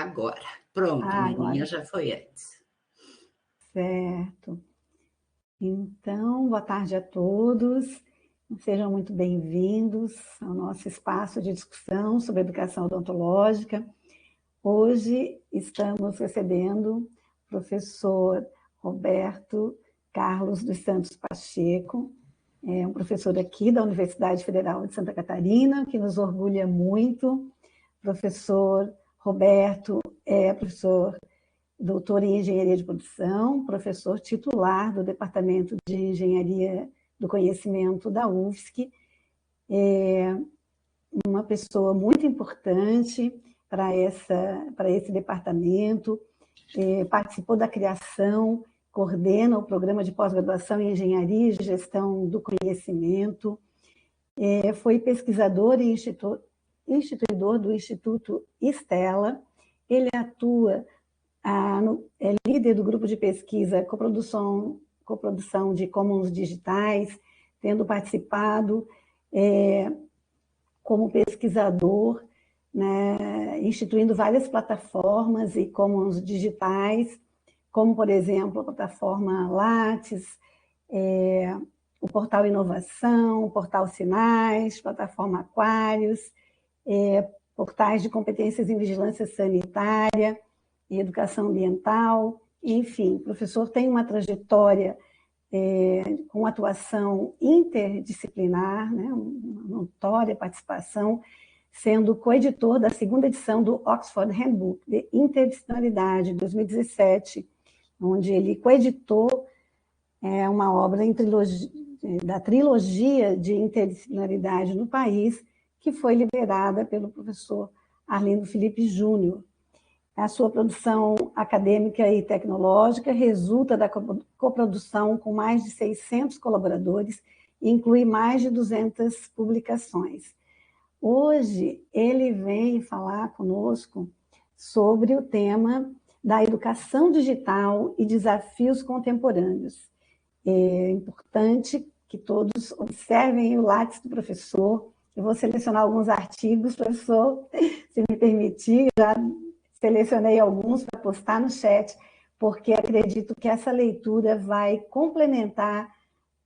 Agora. Pronto, Maninha, Agora. já foi antes. Certo. Então, boa tarde a todos. Sejam muito bem-vindos ao nosso espaço de discussão sobre educação odontológica. Hoje estamos recebendo o professor Roberto Carlos dos Santos Pacheco, um professor aqui da Universidade Federal de Santa Catarina, que nos orgulha muito. Professor Roberto é professor doutor em Engenharia de Produção, professor titular do Departamento de Engenharia do Conhecimento da UFSC, é uma pessoa muito importante para esse departamento, participou da criação, coordena o programa de pós-graduação em Engenharia e Gestão do Conhecimento, foi pesquisador e instituidor do Instituto Stella, ele atua é líder do grupo de pesquisa coprodução de commons digitais, tendo participado como pesquisador, né, instituindo várias plataformas e commons digitais, como, por exemplo, a plataforma Lattes, o Portal Inovação, o Portal Sinais, plataforma Aquários, portais de competências em vigilância sanitária, e educação ambiental, enfim, o professor tem uma trajetória com atuação interdisciplinar, né, uma notória participação, sendo coeditor da segunda edição do Oxford Handbook de Interdisciplinaridade, 2017, onde ele coeditou uma obra da trilogia de interdisciplinaridade no país, que foi liderada pelo professor Arlindo Felipe Júnior. A sua produção acadêmica e tecnológica resulta da coprodução com mais de 600 colaboradores e inclui mais de 200 publicações. Hoje, ele vem falar conosco sobre o tema da educação digital e desafios contemporâneos. É importante que todos observem o Lattes do professor. Eu vou selecionar alguns artigos, professor, se me permitir, já selecionei alguns para postar no chat, porque acredito que essa leitura vai complementar,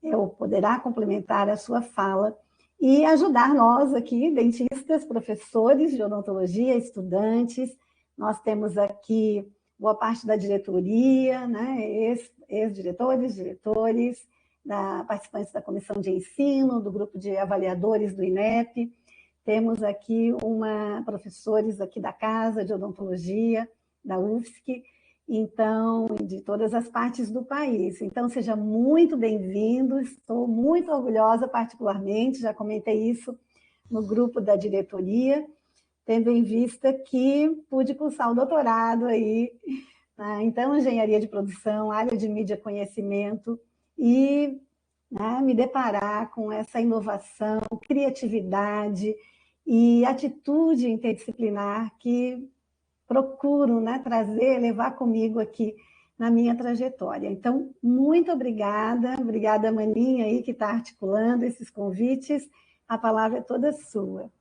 ou poderá complementar a sua fala, e ajudar nós aqui, dentistas, professores de odontologia, estudantes. Nós temos aqui boa parte da diretoria, né, ex-diretores, diretores, participantes da comissão de ensino, do grupo de avaliadores do INEP. Temos aqui professores aqui da Casa de Odontologia, da UFSC, então, de todas as partes do país. Então, seja muito bem-vindo, estou muito orgulhosa particularmente, já comentei isso no grupo da diretoria, tendo em vista que pude cursar o doutorado aí, né? Então, Engenharia de Produção, área de Mídia Conhecimento, e me deparar com essa inovação, criatividade e atitude interdisciplinar que procuro, né, trazer, levar comigo aqui na minha trajetória. Então, muito obrigada Maninha aí que está articulando esses convites, a palavra é toda sua.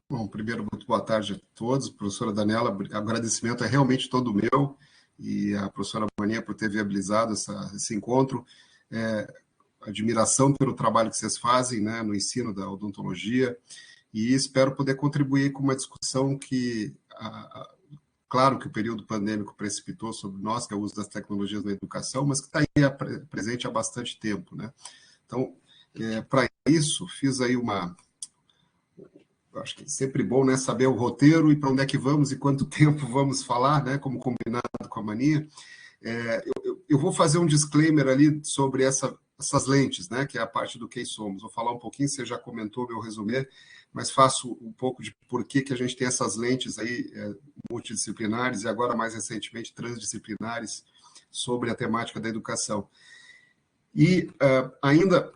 Bom, primeiro, muito boa tarde a todos, professora Daniela, o agradecimento é realmente todo meu, e a professora Maninha por ter viabilizado esse encontro, admiração pelo trabalho que vocês fazem, né, no ensino da odontologia, e espero poder contribuir com uma discussão que, claro que o período pandêmico precipitou sobre nós, que é o uso das tecnologias na educação, mas que está aí presente há bastante tempo, né? Então, para isso, fiz aí acho que é sempre bom, né, saber o roteiro e para onde é que vamos e quanto tempo vamos falar, né, como combinado com a Maninha. Eu vou fazer um disclaimer ali sobre essas lentes, né, que é a parte do quem somos. Vou falar um pouquinho, você já comentou meu resumê, mas faço um pouco de por que a gente tem essas lentes aí multidisciplinares e agora mais recentemente transdisciplinares sobre a temática da educação. E ainda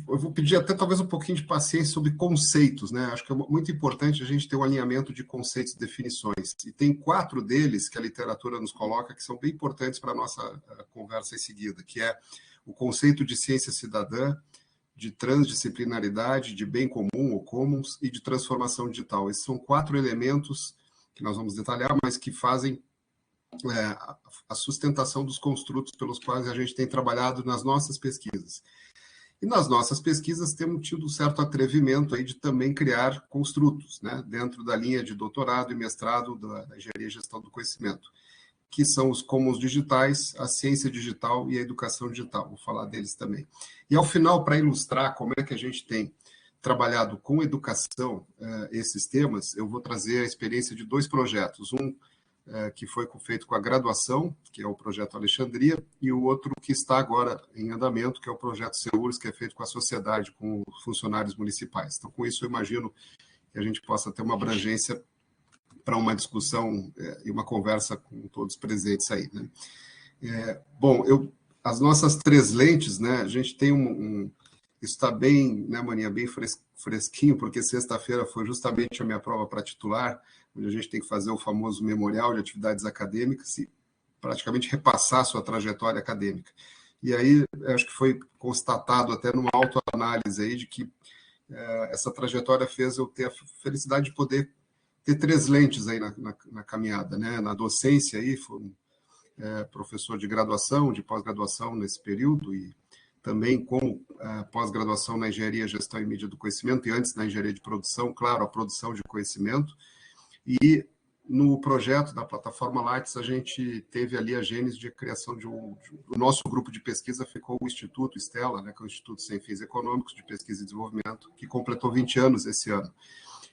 eu vou pedir até talvez um pouquinho de paciência sobre conceitos, né? Acho que é muito importante a gente ter um alinhamento de conceitos e definições. E tem 4 deles que a literatura nos coloca que são bem importantes para a nossa conversa em seguida, que é o conceito de ciência cidadã, de transdisciplinaridade, de bem comum ou commons e de transformação digital. Esses são 4 elementos que nós vamos detalhar, mas que fazem a sustentação dos construtos pelos quais a gente tem trabalhado nas nossas pesquisas. E nas nossas pesquisas temos tido um certo atrevimento aí de também criar construtos, né, dentro da linha de doutorado e mestrado da Engenharia e Gestão do Conhecimento, que são os commons digitais, a ciência digital e a educação digital. Vou falar deles também. E, ao final, para ilustrar como é que a gente tem trabalhado com educação esses temas, eu vou trazer a experiência de 2 projetos. Um que foi feito com a graduação, que é o projeto Alexandria, e o outro que está agora em andamento, que é o projeto Seuros, que é feito com a sociedade, com funcionários municipais. Então, com isso, eu imagino que a gente possa ter uma abrangência para uma discussão e uma conversa com todos presentes aí, né? Bom, as nossas 3 lentes, né, a gente tem isso está bem, né, Maninha, bem fresquinho, porque sexta-feira foi justamente a minha prova para titular, onde a gente tem que fazer o famoso memorial de atividades acadêmicas e praticamente repassar a sua trajetória acadêmica. E aí, acho que foi constatado até numa autoanálise aí de que essa trajetória fez eu ter a felicidade de poder ter 3 lentes aí na caminhada, né? Na docência aí, fui professor de graduação, de pós-graduação nesse período, e também como pós-graduação na Engenharia, Gestão e Mídia do Conhecimento, e antes na Engenharia de Produção, claro, a produção de conhecimento. E no projeto da plataforma Lattes, a gente teve ali a gênese de criação o nosso grupo de pesquisa ficou o Instituto Stella, né, que é o Instituto Sem Fins Econômicos de Pesquisa e Desenvolvimento, que completou 20 anos esse ano.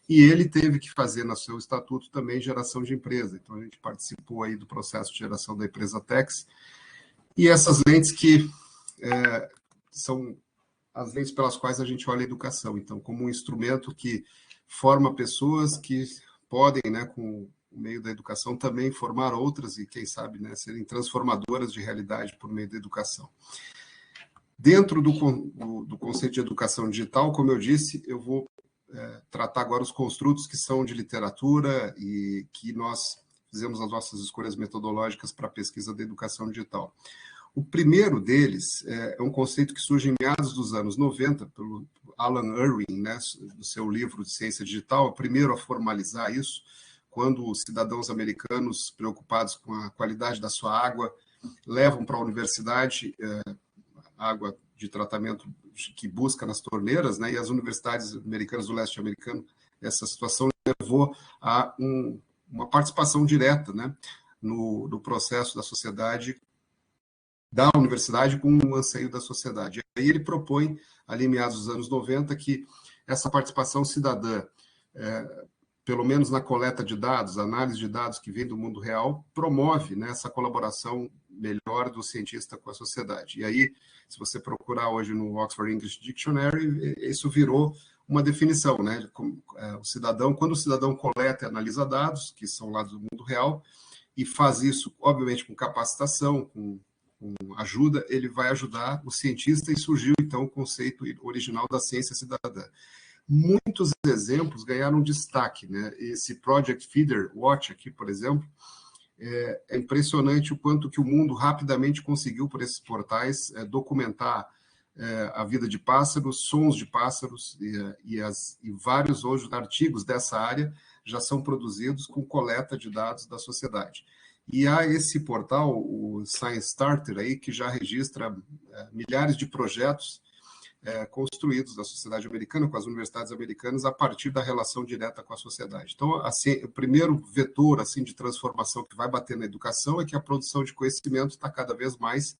E ele teve que fazer no seu estatuto também geração de empresa. Então, a gente participou aí do processo de geração da empresa Tex. E essas lentes que são as lentes pelas quais a gente olha a educação. Então, como um instrumento que forma pessoas que podem, né, com o meio da educação, também formar outras e, quem sabe, né, serem transformadoras de realidade por meio da educação. Dentro do conceito de educação digital, como eu disse, eu vou tratar agora os construtos que são de literatura e que nós fizemos as nossas escolhas metodológicas para a pesquisa da educação digital. O primeiro deles é um conceito que surge em meados dos anos 90, pelo Alan Irwin, né, no seu livro de Ciência Digital, o primeiro a formalizar isso, quando os cidadãos americanos, preocupados com a qualidade da sua água, levam para a universidade água de tratamento que busca nas torneiras, né, e as universidades americanas do leste americano, essa situação levou a uma participação direta, né, no processo da sociedade, da universidade com o anseio da sociedade. E aí ele propõe, ali em meados dos anos 90, que essa participação cidadã, pelo menos na coleta de dados, análise de dados que vem do mundo real, promove, né, essa colaboração melhor do cientista com a sociedade. E aí, se você procurar hoje no Oxford English Dictionary, isso virou uma definição, né? Quando o cidadão coleta e analisa dados, que são lá do mundo real, e faz isso, obviamente, com capacitação, com ajuda, ele vai ajudar o cientista, e surgiu, então, o conceito original da ciência cidadã. Muitos exemplos ganharam destaque, né? Esse Project Feeder Watch aqui, por exemplo, é impressionante o quanto que o mundo rapidamente conseguiu, por esses portais, documentar a vida de pássaros, sons de pássaros, e vários hoje artigos dessa área já são produzidos com coleta de dados da sociedade. E há esse portal, o Science Starter, aí, que já registra milhares de projetos construídos da sociedade americana, com as universidades americanas, a partir da relação direta com a sociedade. Então, assim, o primeiro vetor assim, de transformação que vai bater na educação é que a produção de conhecimento está cada vez mais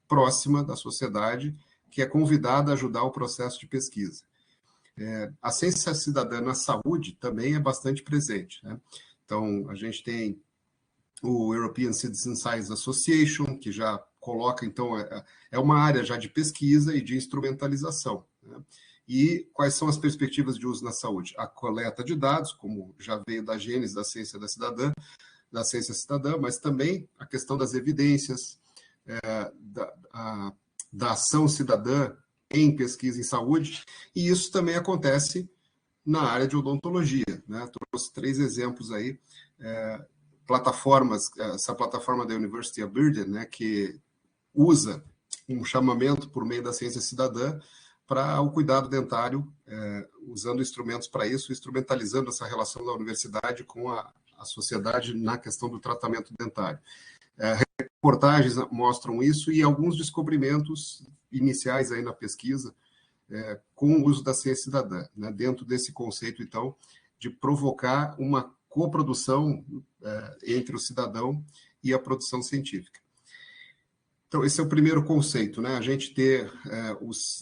próxima da sociedade, que é convidada a ajudar o processo de pesquisa. A ciência cidadã na saúde também é bastante presente, né? Então, a gente tem o European Citizen Science Association, que já coloca, então, é uma área já de pesquisa e de instrumentalização, né? E quais são as perspectivas de uso na saúde? A coleta de dados, como já veio da gênese da ciência cidadã, mas também a questão das evidências, da ação cidadã em pesquisa em saúde, e isso também acontece na área de odontologia, né? Trouxe 3 exemplos aí, plataformas, essa plataforma da University of Birden, né, que usa um chamamento por meio da ciência cidadã para o cuidado dentário, usando instrumentos para isso, instrumentalizando essa relação da universidade com a sociedade na questão do tratamento dentário. Reportagens mostram isso e alguns descobrimentos iniciais aí na pesquisa com o uso da ciência cidadã, né, dentro desse conceito, então, de provocar uma coprodução entre o cidadão e a produção científica. Então, esse é o primeiro conceito, né? A gente ter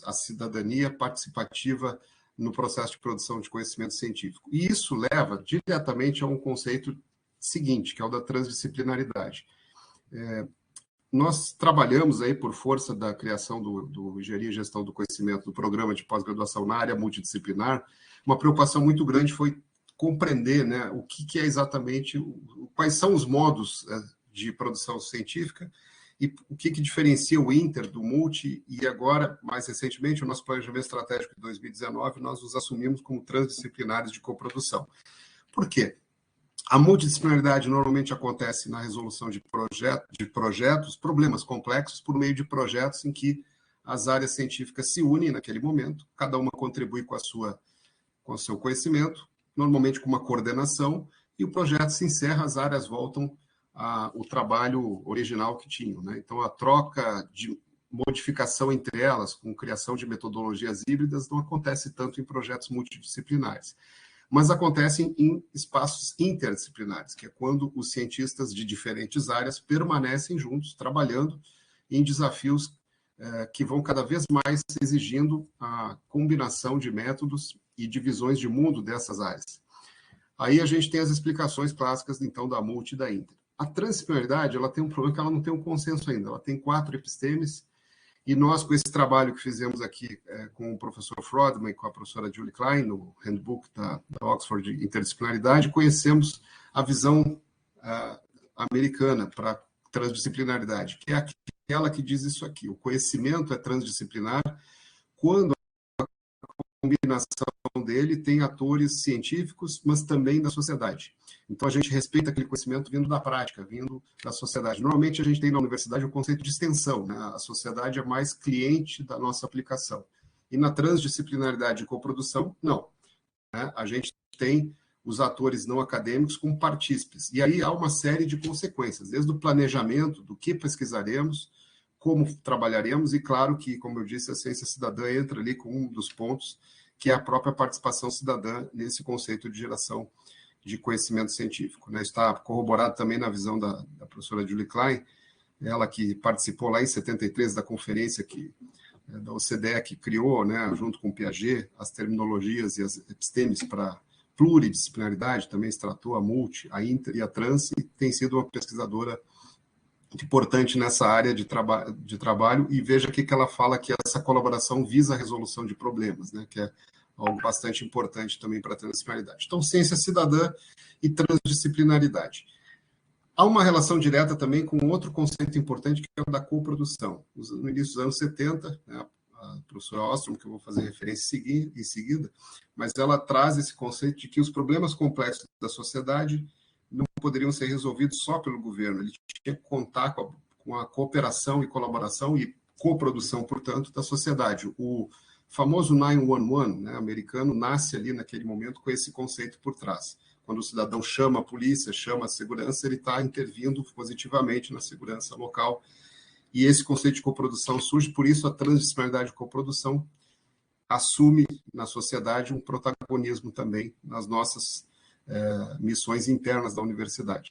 a cidadania participativa no processo de produção de conhecimento científico. E isso leva diretamente a um conceito seguinte, que é o da transdisciplinaridade. Nós trabalhamos aí por força da criação do Engenharia e Gestão do Conhecimento, do programa de pós-graduação na área multidisciplinar. Uma preocupação muito grande foi compreender, né, o que é exatamente, quais são os modos de produção científica e o que diferencia o inter do multi, e agora, mais recentemente, o nosso planejamento estratégico de 2019, nós os assumimos como transdisciplinares de coprodução. Por quê? A multidisciplinaridade normalmente acontece na resolução de projetos, problemas complexos, por meio de projetos em que as áreas científicas se unem naquele momento, cada uma contribui com o seu conhecimento, normalmente com uma coordenação, e o projeto se encerra, as áreas voltam ao trabalho original que tinham, né? Então, a troca de modificação entre elas, com criação de metodologias híbridas, não acontece tanto em projetos multidisciplinares, mas acontecem em espaços interdisciplinares, que é quando os cientistas de diferentes áreas permanecem juntos, trabalhando em desafios que vão cada vez mais exigindo a combinação de métodos e de visões de mundo dessas áreas. Aí a gente tem as explicações clássicas, então, da multi e da inter. A transdisciplinaridade, ela tem um problema que ela não tem um consenso ainda, ela tem 4 epistemes, e nós, com esse trabalho que fizemos aqui com o professor Frodman e com a professora Julie Klein, no handbook da Oxford de Interdisciplinaridade, conhecemos a visão americana para transdisciplinaridade, que é aquela que diz isso aqui: o conhecimento é transdisciplinar quando a combinação dele tem atores científicos, mas também da sociedade. Então, a gente respeita aquele conhecimento vindo da prática, vindo da sociedade. Normalmente, a gente tem na universidade o conceito de extensão, né? A sociedade é mais cliente da nossa aplicação. E na transdisciplinaridade de coprodução, não, né? A gente tem os atores não acadêmicos como partícipes. E aí há uma série de consequências, desde o planejamento, do que pesquisaremos, como trabalharemos, e claro que, como eu disse, a ciência cidadã entra ali com um dos pontos, que é a própria participação cidadã nesse conceito de geração de conhecimento científico, né? Está corroborado também na visão da professora Julie Klein, ela que participou lá em 73 da conferência da OCDE, que criou, né, junto com o Piaget, as terminologias e as epistemes para pluridisciplinaridade, também se tratou a multi, a inter e a trans, e tem sido uma pesquisadora importante nessa área de trabalho, e veja que ela fala que essa colaboração visa a resolução de problemas, né, que é algo bastante importante também para a transdisciplinaridade. Então, ciência cidadã e transdisciplinaridade. Há uma relação direta também com outro conceito importante, que é o da coprodução. No início dos anos 70, né, a professora Ostrom, que eu vou fazer referência em seguida, mas ela traz esse conceito de que os problemas complexos da sociedade não poderiam ser resolvidos só pelo governo, ele tinha que contar com a cooperação e colaboração e coprodução, portanto, da sociedade. O famoso 911, né, americano, nasce ali naquele momento com esse conceito por trás. Quando o cidadão chama a polícia, chama a segurança, ele está intervindo positivamente na segurança local. E esse conceito de coprodução surge, por isso a transdisciplinaridade de coprodução assume na sociedade um protagonismo também nas nossas missões internas da universidade.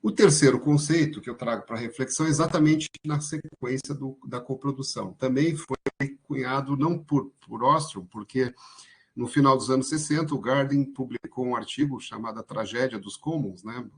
O terceiro conceito que eu trago para reflexão é exatamente na sequência da coprodução. Também foi cunhado não por Ostrom, porque no final dos anos 60 o Guardian publicou um artigo chamado A Tragédia dos Commons, né,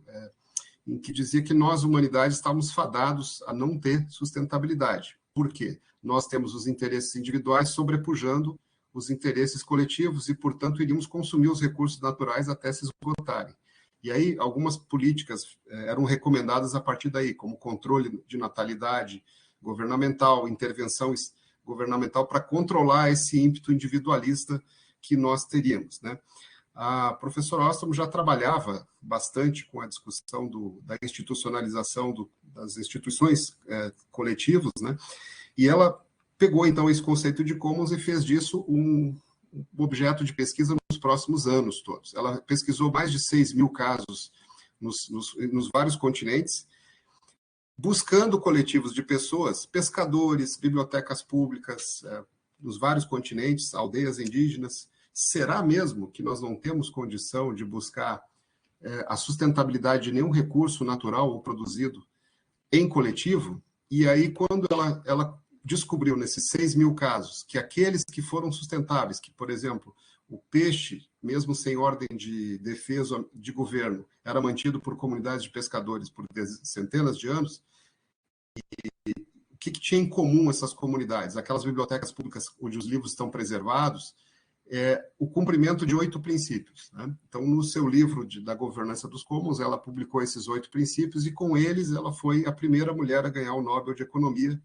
em que dizia que nós, humanidade, estávamos fadados a não ter sustentabilidade. Por quê? Nós temos os interesses individuais sobrepujando os interesses coletivos e, portanto, iríamos consumir os recursos naturais até se esgotarem. E aí, algumas políticas eram recomendadas a partir daí, como controle de natalidade governamental, intervenção governamental para controlar esse ímpeto individualista que nós teríamos, né? A professora Ostrom já trabalhava bastante com a discussão da institucionalização das instituições coletivas, né? E ela pegou, então, esse conceito de commons e fez disso um objeto de pesquisa nos próximos anos todos. Ela pesquisou mais de 6 mil casos nos vários continentes, buscando coletivos de pessoas, pescadores, bibliotecas públicas, nos vários continentes, aldeias indígenas. Será mesmo que nós não temos condição de buscar a sustentabilidade de nenhum recurso natural ou produzido em coletivo? E aí, quando ela descobriu nesses 6 mil casos que aqueles que foram sustentáveis, que, por exemplo, o peixe, mesmo sem ordem de defesa de governo, era mantido por comunidades de pescadores por centenas de anos, o que tinha em comum essas comunidades? Aquelas bibliotecas públicas onde os livros estão preservados, o cumprimento de 8 princípios. Né? Então, no seu livro da governança dos commons, ela publicou esses 8 princípios e, com eles, ela foi a primeira mulher a ganhar o Nobel de Economia,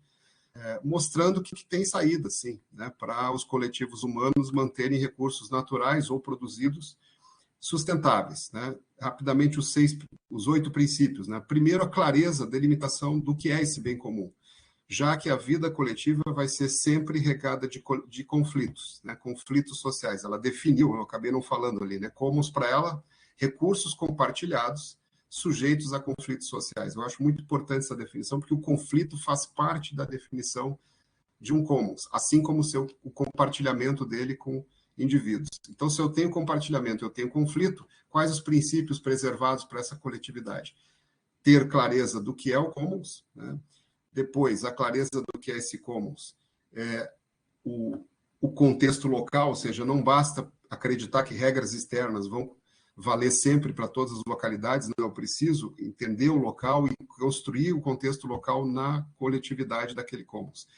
mostrando que tem saída, sim, né, para os coletivos humanos manterem recursos naturais ou produzidos sustentáveis. Né? Rapidamente, os 8 princípios. Né? Primeiro, a clareza, delimitação do que é esse bem comum, já que a vida coletiva vai ser sempre regada de conflitos, né? Conflitos sociais. Ela definiu, eu acabei não falando ali, né? Commons para ela, recursos compartilhados sujeitos a conflitos sociais. Eu acho muito importante essa definição, porque o conflito faz parte da definição de um commons, assim como o compartilhamento dele com indivíduos. Então, se eu tenho compartilhamento, eu tenho conflito, quais os princípios preservados para essa coletividade? Ter clareza do que é o commons, né? Depois, a clareza do que é esse commons, o contexto local, ou seja, não basta acreditar que regras externas vão valer sempre para todas as localidades, não, eu preciso entender o local e construir o contexto local na coletividade daquele commons.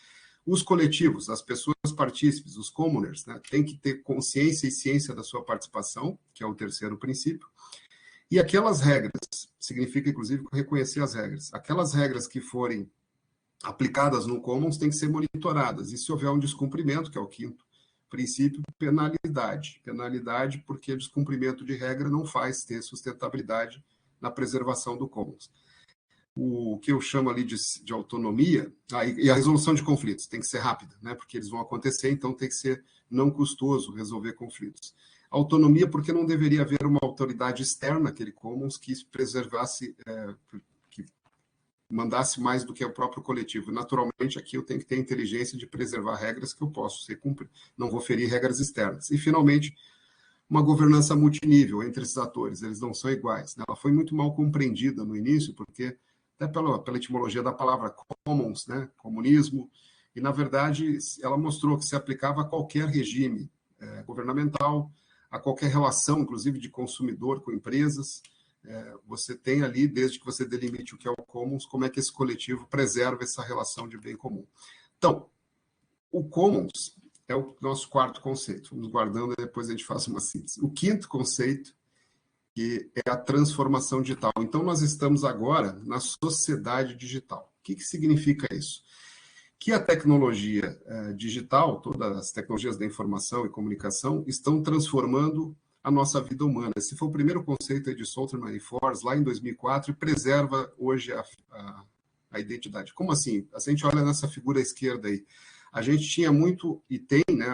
Os coletivos, as pessoas partícipes, os commoners, né, têm que ter consciência e ciência da sua participação, que é o terceiro princípio, e aquelas regras, significa inclusive reconhecer as regras, aquelas regras que forem aplicadas no commons têm que ser monitoradas, e se houver um descumprimento, que é o quinto princípio, penalidade. Penalidade porque descumprimento de regra não faz ter sustentabilidade na preservação do commons. O que eu chamo ali de autonomia, e a resolução de conflitos tem que ser rápida, né, porque eles vão acontecer, então tem que ser não custoso resolver conflitos. Autonomia porque não deveria haver uma autoridade externa àquele commons que preservasse, que mandasse mais do que o próprio coletivo. Naturalmente, aqui eu tenho que ter a inteligência de preservar regras que eu posso ser cumprido, não vou ferir regras externas. E, finalmente, uma governança multinível entre esses atores, eles não são iguais. Né? Ela foi muito mal compreendida no início, porque, até pela etimologia da palavra commons, né? Comunismo, e, na verdade, ela mostrou que se aplicava a qualquer regime governamental, a qualquer relação, inclusive de consumidor com empresas. Você tem ali, desde que você delimite o que é o commons, como é que esse coletivo preserva essa relação de bem comum. Então, o commons é o nosso quarto conceito. Vamos guardando e depois a gente faz uma síntese. O quinto conceito, que é a transformação digital. Então, nós estamos agora na sociedade digital. O que significa isso? Que a tecnologia digital, todas as tecnologias da informação e comunicação, estão transformando a nossa vida humana. Esse foi o primeiro conceito de Salterman e Force, lá em 2004, e preserva hoje a identidade. Como assim? Se a gente olha nessa figura à esquerda aí, a gente tinha muito, e tem, né,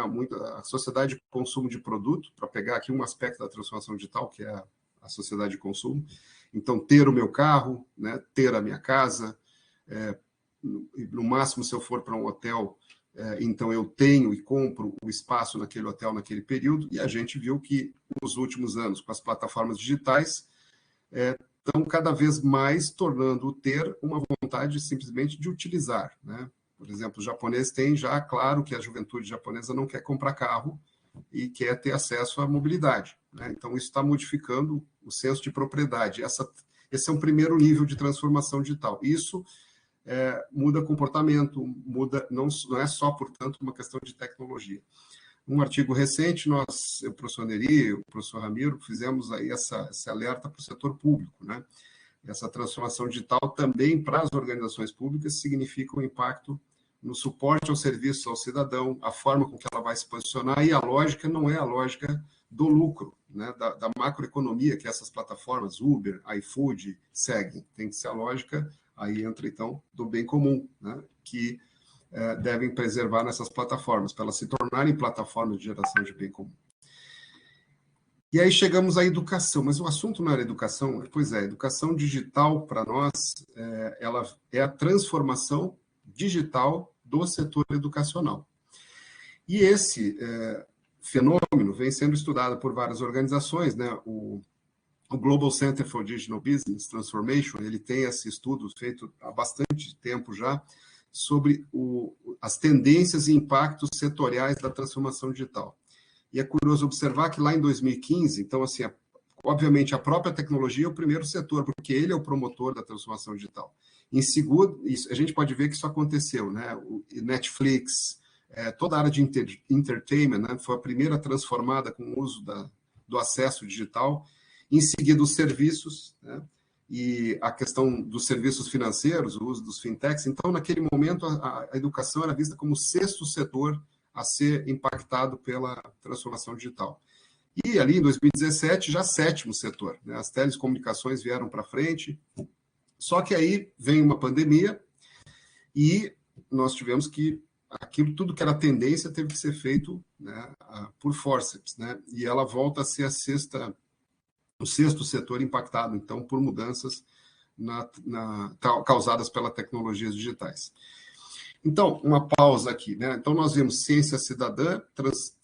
a sociedade de consumo de produto, para pegar aqui um aspecto da transformação digital, que é a sociedade de consumo. Então, ter o meu carro, né, ter a minha casa, no máximo, se eu for para um hotel, então eu tenho e compro o espaço naquele hotel, naquele período, e a gente viu que nos últimos anos, com as plataformas digitais, estão cada vez mais tornando o ter uma vontade simplesmente de utilizar. Né? Por exemplo, o japonês tem já, claro que a juventude japonesa não quer comprar carro e quer ter acesso à mobilidade. Né? Então, isso está modificando o senso de propriedade. Esse é um primeiro nível de transformação digital. Isso muda comportamento, não é só, portanto, uma questão de tecnologia. Um artigo recente, o professor Neri e o professor Ramiro fizemos aí esse alerta para o setor público, né? Essa transformação digital também para as organizações públicas significa um impacto no suporte ao serviço ao cidadão, a forma com que ela vai se posicionar, e a lógica não é a lógica do lucro, né? da macroeconomia que essas plataformas, Uber, iFood, seguem. Tem que ser a lógica, aí entra então, do bem comum, né? Que devem preservar nessas plataformas, para elas se tornarem plataformas de geração de bem comum. E aí chegamos à educação, mas o assunto não era educação, pois é, a educação digital para nós, ela é a transformação digital do setor educacional. E esse fenômeno vem sendo estudado por várias organizações, né? O Global Center for Digital Business Transformation, ele tem esse estudo feito há bastante tempo já, sobre as tendências e impactos setoriais da transformação digital. E é curioso observar que lá em 2015, então, assim, obviamente, a própria tecnologia é o primeiro setor, porque ele é o promotor da transformação digital. Em segundo, a gente pode ver que isso aconteceu, né? O Netflix, toda a área de entertainment, né, foi a primeira transformada com o uso do acesso digital. Em seguida, os serviços, né, e a questão dos serviços financeiros, o uso dos fintechs. Então, naquele momento, a educação era vista como o sexto setor a ser impactado pela transformação digital. E ali, em 2017, já sétimo setor, né? As telecomunicações vieram para frente, só que aí vem uma pandemia e nós tivemos que, tudo que era tendência teve que ser feito, né, por forceps, né? E ela volta a ser o sexto setor impactado, então, por mudanças causadas pelas tecnologias digitais. Então, uma pausa aqui, né? Então, nós vemos ciência cidadã,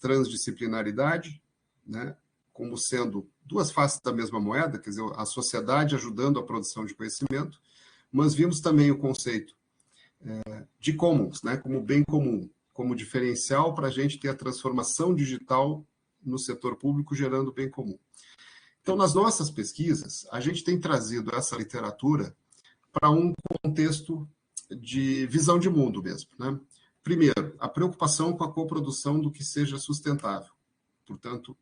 transdisciplinaridade, né, como sendo duas faces da mesma moeda, quer dizer, a sociedade ajudando a produção de conhecimento, mas vimos também o conceito de commons, né, como bem comum, como diferencial para a gente ter a transformação digital no setor público gerando bem comum. Então, nas nossas pesquisas, a gente tem trazido essa literatura para um contexto de visão de mundo mesmo, né? Primeiro, a preocupação com a coprodução do que seja sustentável. Portanto,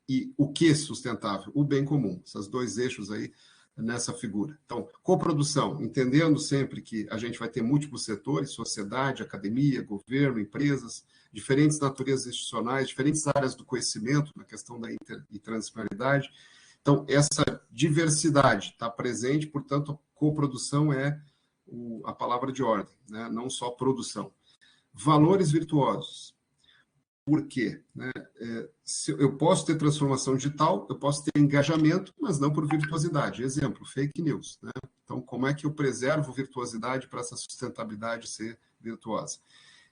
e o que é sustentável? O bem comum. Esses dois eixos aí nessa figura. Então, coprodução, entendendo sempre que a gente vai ter múltiplos setores, sociedade, academia, governo, empresas, diferentes naturezas institucionais, diferentes áreas do conhecimento, na questão da interdisciplinaridade. Então, essa diversidade está presente, portanto, a coprodução é a palavra de ordem, né? Não só produção. Valores virtuosos. Por quê? Né? Eu posso ter transformação digital, eu posso ter engajamento, mas não por virtuosidade. Exemplo, fake news. Né? Então, como é que eu preservo virtuosidade para essa sustentabilidade ser virtuosa?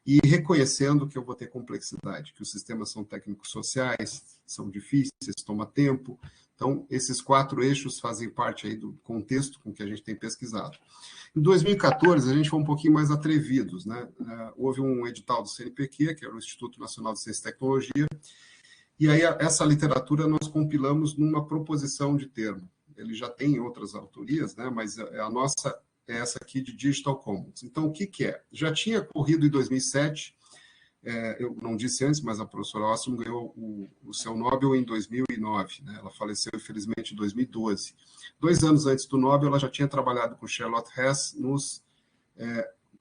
E reconhecendo que eu vou ter complexidade, que os sistemas são técnicos sociais, são difíceis, toma tempo. Então, esses 4 eixos fazem parte aí do contexto com que a gente tem pesquisado. Em 2014, a gente foi um pouquinho mais atrevidos, né? Houve um edital do CNPq, que era o Instituto Nacional de Ciência e Tecnologia, e aí essa literatura nós compilamos numa proposição de termo. Ele já tem outras autorias, né? Mas a nossa é essa aqui de Digital Commons. Então, o que é? Já tinha ocorrido em 2007, eu não disse antes, mas a professora Ostrom ganhou o seu Nobel em 2009, né? Ela faleceu, infelizmente, em 2012. 2 anos antes do Nobel, ela já tinha trabalhado com Charlotte Hess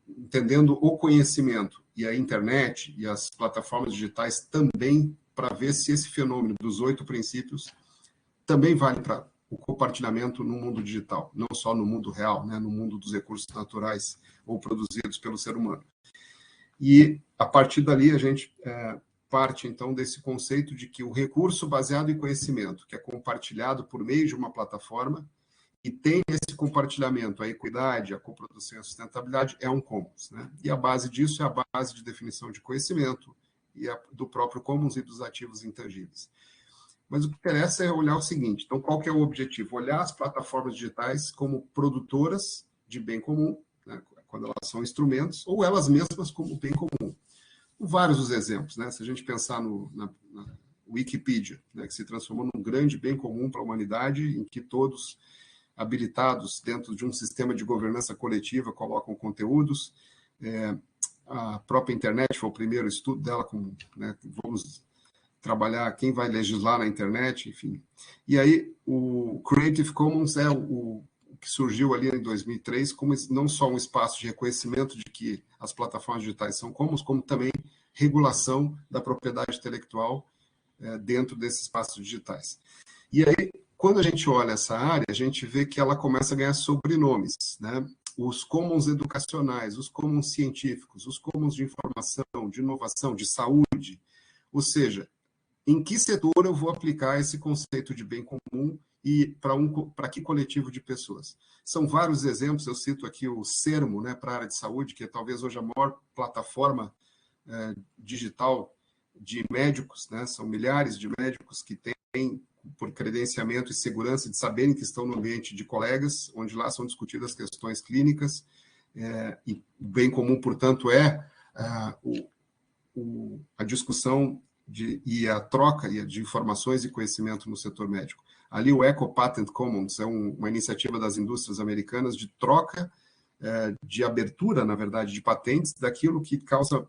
entendendo o conhecimento e a internet e as plataformas digitais também, para ver se esse fenômeno dos 8 princípios também vale para o compartilhamento no mundo digital, não só no mundo real, né? No mundo dos recursos naturais ou produzidos pelo ser humano. E, a partir dali, a gente parte, então, desse conceito de que o recurso baseado em conhecimento, que é compartilhado por meio de uma plataforma, e tem esse compartilhamento, a equidade, a coprodução e a sustentabilidade, é um commons, né? E a base disso é a base de definição de conhecimento e do próprio commons e dos ativos intangíveis. Mas o que interessa é olhar o seguinte, então, qual que é o objetivo? Olhar as plataformas digitais como produtoras de bem comum, né? Quando elas são instrumentos, ou elas mesmas como bem comum. Vários os exemplos, né? Se a gente pensar na Wikipedia, né, que se transformou num grande bem comum para a humanidade, em que todos, habilitados dentro de um sistema de governança coletiva, colocam conteúdos. A própria internet foi o primeiro estudo dela, como, né, vamos trabalhar quem vai legislar na internet, enfim. E aí, o Creative Commons é o que surgiu ali em 2003 como não só um espaço de reconhecimento de que as plataformas digitais são commons, como também regulação da propriedade intelectual dentro desses espaços digitais. E aí, quando a gente olha essa área, a gente vê que ela começa a ganhar sobrenomes, né? os commons educacionais, os commons científicos, os commons de informação, de inovação, de saúde. Ou seja, em que setor eu vou aplicar esse conceito de bem comum e para que coletivo de pessoas? São vários exemplos, eu cito aqui o Sermo, né, para a área de saúde, que é talvez hoje a maior plataforma digital de médicos, né? São milhares de médicos que têm, por credenciamento e segurança, de saberem que estão no ambiente de colegas, onde lá são discutidas questões clínicas, e o bem comum, portanto, é a discussão e a troca de informações e conhecimento no setor médico. Ali o Eco Patent Commons é uma iniciativa das indústrias americanas de troca, de abertura, na verdade, de patentes daquilo que causa,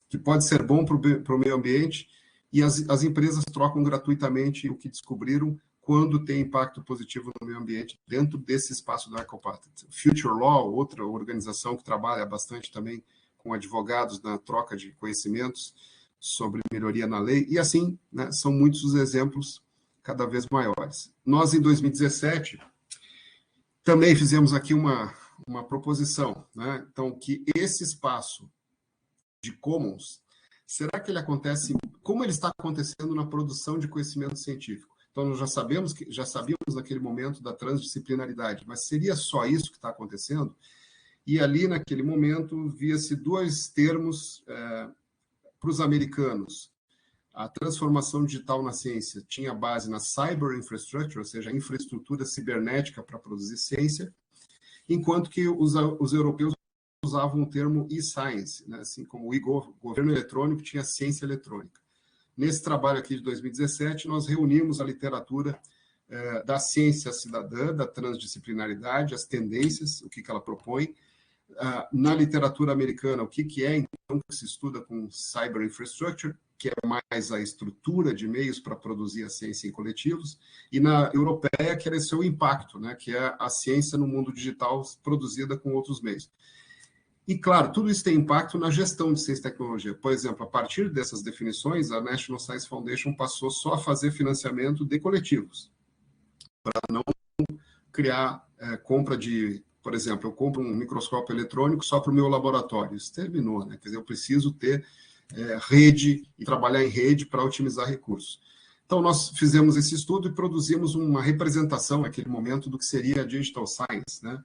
que pode ser bom para o meio ambiente, e as empresas trocam gratuitamente o que descobriram quando tem impacto positivo no meio ambiente dentro desse espaço do Eco Patent. Future Law, outra organização que trabalha bastante também com advogados na troca de conhecimentos sobre melhoria na lei, e assim, né, são muitos os exemplos cada vez maiores. Nós, em 2017, também fizemos aqui uma proposição, né? Então, que esse espaço de commons, será que ele acontece, como ele está acontecendo na produção de conhecimento científico? Então, nós já sabíamos naquele momento da transdisciplinaridade, mas seria só isso que está acontecendo? E ali, naquele momento, via-se dois termos para os americanos. A transformação digital na ciência tinha base na cyber infrastructure, ou seja, a infraestrutura cibernética para produzir ciência, enquanto que os europeus usavam o termo e-science, né? Assim como o governo eletrônico tinha ciência eletrônica. Nesse trabalho aqui de 2017, nós reunimos a literatura da ciência cidadã, da transdisciplinaridade, as tendências, o que ela propõe. Na literatura americana, o que é, então, que se estuda com cyber infrastructure, que é mais a estrutura de meios para produzir a ciência em coletivos, e na europeia, que era seu impacto, né, que é a ciência no mundo digital produzida com outros meios. E, claro, tudo isso tem impacto na gestão de ciência e tecnologia. Por exemplo, a partir dessas definições, a National Science Foundation passou só a fazer financiamento de coletivos, para não criar compra de... Por exemplo, eu compro um microscópio eletrônico só para o meu laboratório. Isso terminou, né? Quer dizer, eu preciso ter rede e trabalhar em rede para otimizar recursos. Então, nós fizemos esse estudo e produzimos uma representação, naquele momento, do que seria a Digital Science, né?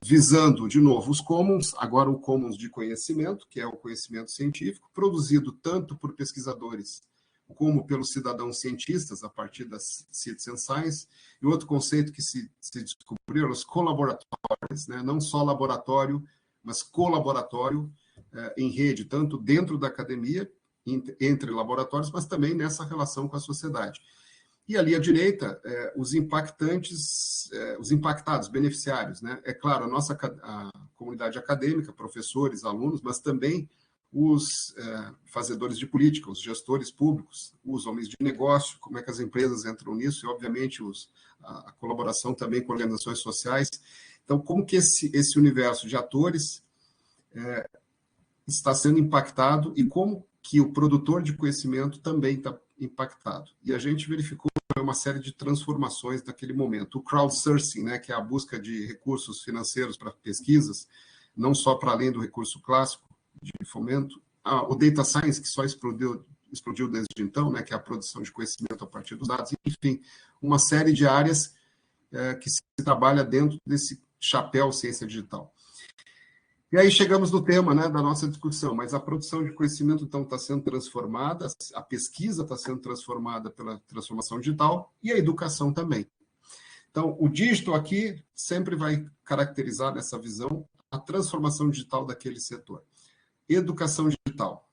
Visando, de novo, os commons, agora o commons de conhecimento, que é o conhecimento científico, produzido tanto por pesquisadores como pelos cidadãos cientistas, a partir das citizen science, e outro conceito que se descobriu, os colaboratórios, né? Não só laboratório, mas colaboratório em rede, tanto dentro da academia, entre laboratórios, mas também nessa relação com a sociedade. E ali à direita, os impactados, beneficiários, né? É claro, a comunidade acadêmica, professores, alunos, mas também os fazedores de política, os gestores públicos, os homens de negócio, como é que as empresas entram nisso, e, obviamente, a colaboração também com organizações sociais. Então, como que esse universo de atores está sendo impactado e como que o produtor de conhecimento também está impactado. E a gente verificou uma série de transformações naquele momento. O crowdsourcing, né, que é a busca de recursos financeiros para pesquisas, não só para além do recurso clássico de fomento. O data science, que só explodiu desde então, né, que é a produção de conhecimento a partir dos dados. Enfim, uma série de áreas que se trabalha dentro desse chapéu ciência digital. E aí chegamos no tema, né, da nossa discussão, mas a produção de conhecimento, então, está sendo transformada, a pesquisa está sendo transformada pela transformação digital e a educação também. Então, o digital aqui sempre vai caracterizar nessa visão a transformação digital daquele setor. Educação digital.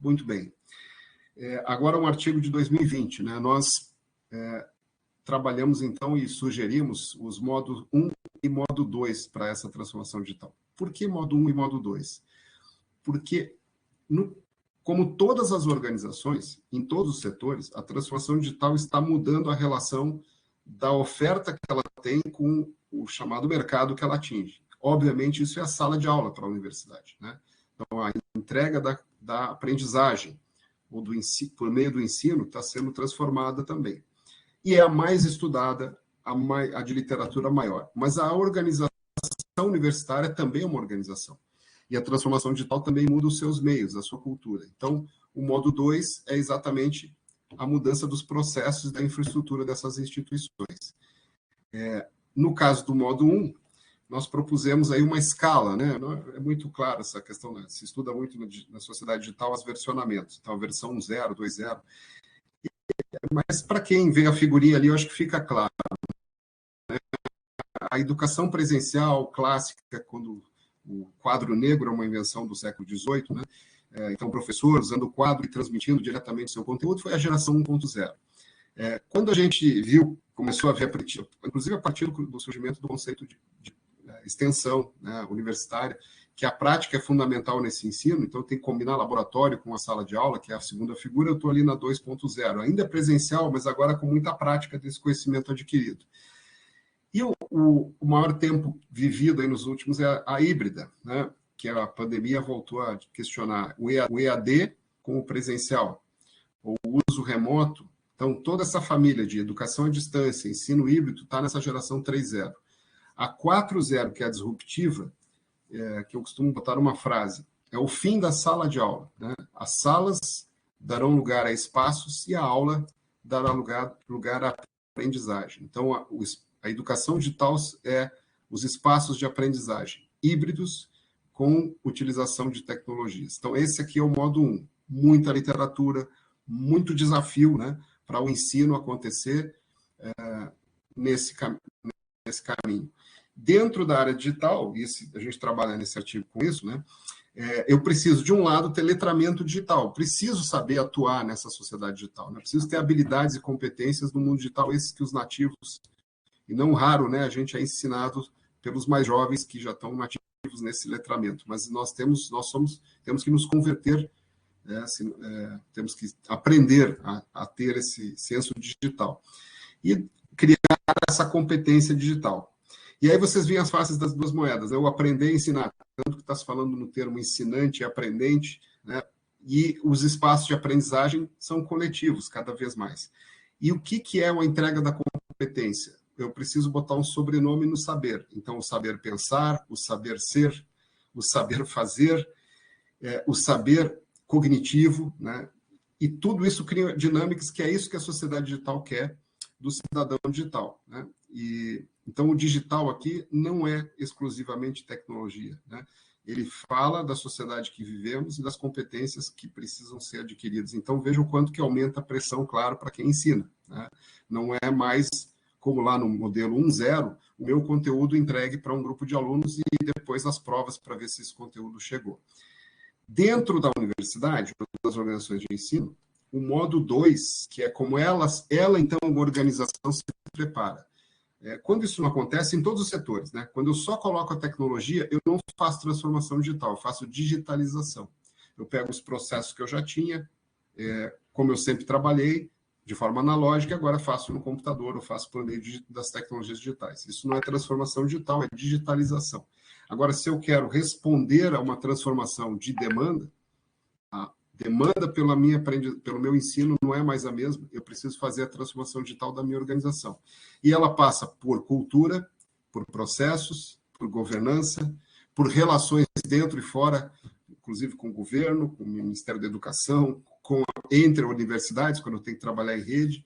Muito bem. Agora um artigo de 2020, né, nós trabalhamos, então, e sugerimos os modos 1 e modo 2 para essa transformação digital. Por que modo 1 e modo 2? Porque, como todas as organizações, em todos os setores, a transformação digital está mudando a relação da oferta que ela tem com o chamado mercado que ela atinge. Obviamente, isso é a sala de aula para a universidade, né? Então, a entrega da aprendizagem, ou por meio do ensino, está sendo transformada também. E é a mais estudada, a de literatura maior. Mas a organização universitária também é uma organização. E a transformação digital também muda os seus meios, a sua cultura. Então, o modo 2 é exatamente a mudança dos processos da infraestrutura dessas instituições. No caso do modo 1, nós propusemos aí uma escala, né? É muito claro essa questão, né? Se estuda muito na sociedade digital as versionamentos. Então, a versão 1.0, 2.0. Mas, para quem vê a figurinha ali, eu acho que fica claro. Né? A educação presencial clássica, quando o quadro negro é uma invenção do século XVIII, né? Então, o professor usando o quadro e transmitindo diretamente o seu conteúdo, foi a geração 1.0. Quando a gente viu, começou a ver, inclusive a partir do surgimento do conceito de extensão, né, universitária, que a prática é fundamental nesse ensino, então tem que combinar laboratório com a sala de aula, que é a segunda figura, eu estou ali na 2.0. Ainda é presencial, mas agora com muita prática desse conhecimento adquirido. E o maior tempo vivido aí nos últimos é a híbrida, né, que a pandemia voltou a questionar o EAD com o presencial, ou o uso remoto. Então, toda essa família de educação à distância, ensino híbrido, está nessa geração 3.0. A 4.0, que é a disruptiva, que eu costumo botar uma frase, é o fim da sala de aula. Né? As salas darão lugar a espaços e a aula dará lugar à aprendizagem. Então, a educação digital é os espaços de aprendizagem híbridos com utilização de tecnologias. Então, esse aqui é o modo 1. Muita literatura, muito desafio, né, para o ensino acontecer nesse caminho. Dentro da área digital, e a gente trabalha nesse artigo com isso, né, eu preciso, de um lado, ter letramento digital, preciso saber atuar nessa sociedade digital, né, preciso ter habilidades e competências no mundo digital, esses que os nativos, e não raro, né, a gente é ensinado pelos mais jovens que já estão nativos nesse letramento, mas nós temos que nos converter, temos que aprender a ter esse senso digital e criar essa competência digital. E aí vocês veem as faces das duas moedas, né? O aprender e ensinar, tanto que está se falando no termo ensinante e aprendente, né? E os espaços de aprendizagem são coletivos, cada vez mais. E o que é a entrega da competência? Eu preciso botar um sobrenome no saber. Então, o saber pensar, o saber ser, o saber fazer, o saber cognitivo, né? E tudo isso cria dinâmicas, que é isso que a sociedade digital quer do cidadão digital, né? Então, o digital aqui não é exclusivamente tecnologia, né? Ele fala da sociedade que vivemos e das competências que precisam ser adquiridas. Então, veja o quanto que aumenta a pressão, claro, para quem ensina, né? Não é mais como lá no modelo 1.0, o meu conteúdo entregue para um grupo de alunos e depois as provas para ver se esse conteúdo chegou. Dentro da universidade, das organizações de ensino, o modo 2, que é como ela então, uma organização se prepara. Quando isso não acontece, em todos os setores, né? Quando eu só coloco a tecnologia, eu não faço transformação digital, eu faço digitalização. Eu pego os processos que eu já tinha, como eu sempre trabalhei, de forma analógica, e agora faço no computador, eu faço por meio das tecnologias digitais. Isso não é transformação digital, é digitalização. Agora, se eu quero responder a uma transformação de demanda, a demanda pelo meu ensino não é mais a mesma, eu preciso fazer a transformação digital da minha organização. E ela passa por cultura, por processos, por governança, por relações dentro e fora, inclusive com o governo, com o Ministério da Educação, entre universidades, quando eu tenho que trabalhar em rede,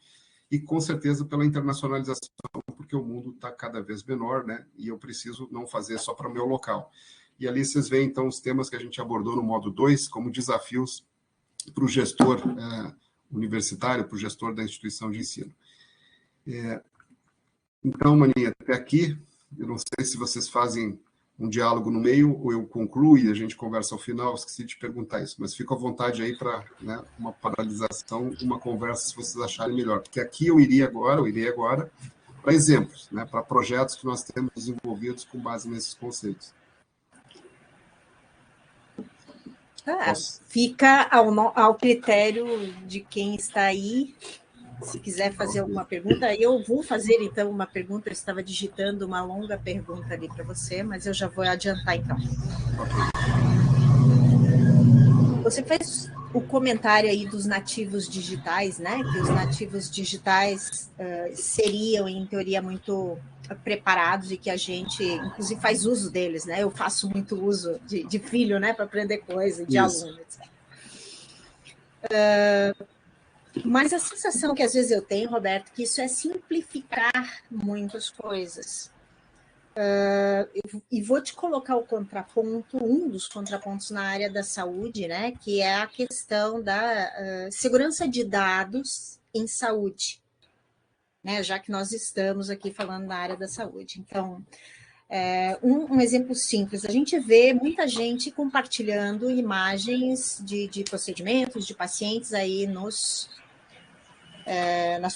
e com certeza pela internacionalização, porque o mundo está cada vez menor, né? E eu preciso não fazer só para o meu local. E ali vocês veem, então, os temas que a gente abordou no modo 2 como desafios para o gestor universitário, para o gestor da instituição de ensino. Então, Maninha, até aqui, eu não sei se vocês fazem um diálogo no meio, ou eu concluo e a gente conversa ao final, esqueci de perguntar isso, mas fico à vontade aí para, né, uma paralisação, uma conversa, se vocês acharem melhor, porque aqui eu irei agora para exemplos, né, para projetos que nós temos desenvolvidos com base nesses conceitos. Fica ao critério de quem está aí, se quiser fazer alguma pergunta. Eu vou fazer, então, uma pergunta. Eu estava digitando uma longa pergunta ali para você, mas eu já vou adiantar, então. Você fez o comentário aí dos nativos digitais, né? Que os nativos digitais seriam, em teoria, muito preparados e que a gente, inclusive, faz uso deles, né? Eu faço muito uso de filho, né, para aprender coisa, de aluno, etc. Mas a sensação que às vezes eu tenho, Roberto, que isso é simplificar muitas coisas. E vou te colocar o contraponto, um dos contrapontos na área da saúde, né, que é a questão da segurança de dados em saúde, né, já que nós estamos aqui falando da área da saúde. Então, um exemplo simples, a gente vê muita gente compartilhando imagens de procedimentos, de pacientes aí nas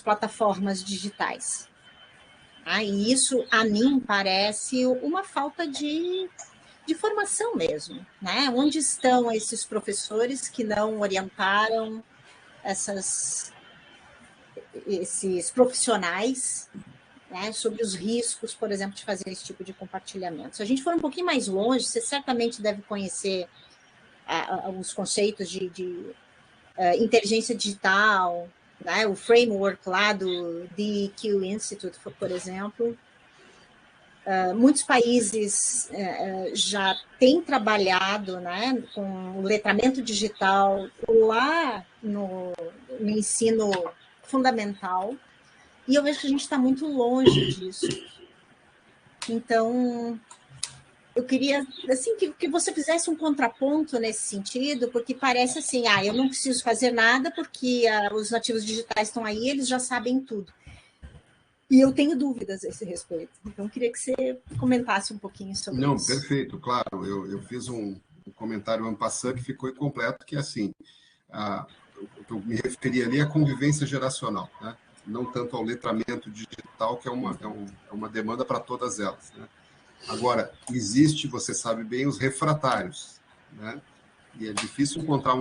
plataformas digitais. E isso, a mim, parece uma falta de formação mesmo, né? Onde estão esses professores que não orientaram esses profissionais, né, sobre os riscos, por exemplo, de fazer esse tipo de compartilhamento? Se a gente for um pouquinho mais longe, você certamente deve conhecer os conceitos de inteligência digital, né, o framework lá do DEQ Institute, por exemplo. Muitos países já têm trabalhado, né, com o letramento digital lá no ensino fundamental, e eu vejo que a gente está muito longe disso. Então, eu queria assim, que você fizesse um contraponto nesse sentido, porque parece assim, eu não preciso fazer nada porque os nativos digitais estão aí, eles já sabem tudo. E eu tenho dúvidas a esse respeito. Então, eu queria que você comentasse um pouquinho sobre isso. Não, perfeito, claro. Eu fiz um comentário en passant que ficou incompleto, que é assim, o que eu me referi ali é a convivência geracional, né? Não tanto ao letramento digital, que é uma demanda para todas elas, né? Agora, existe, você sabe bem, os refratários, né? E é difícil encontrar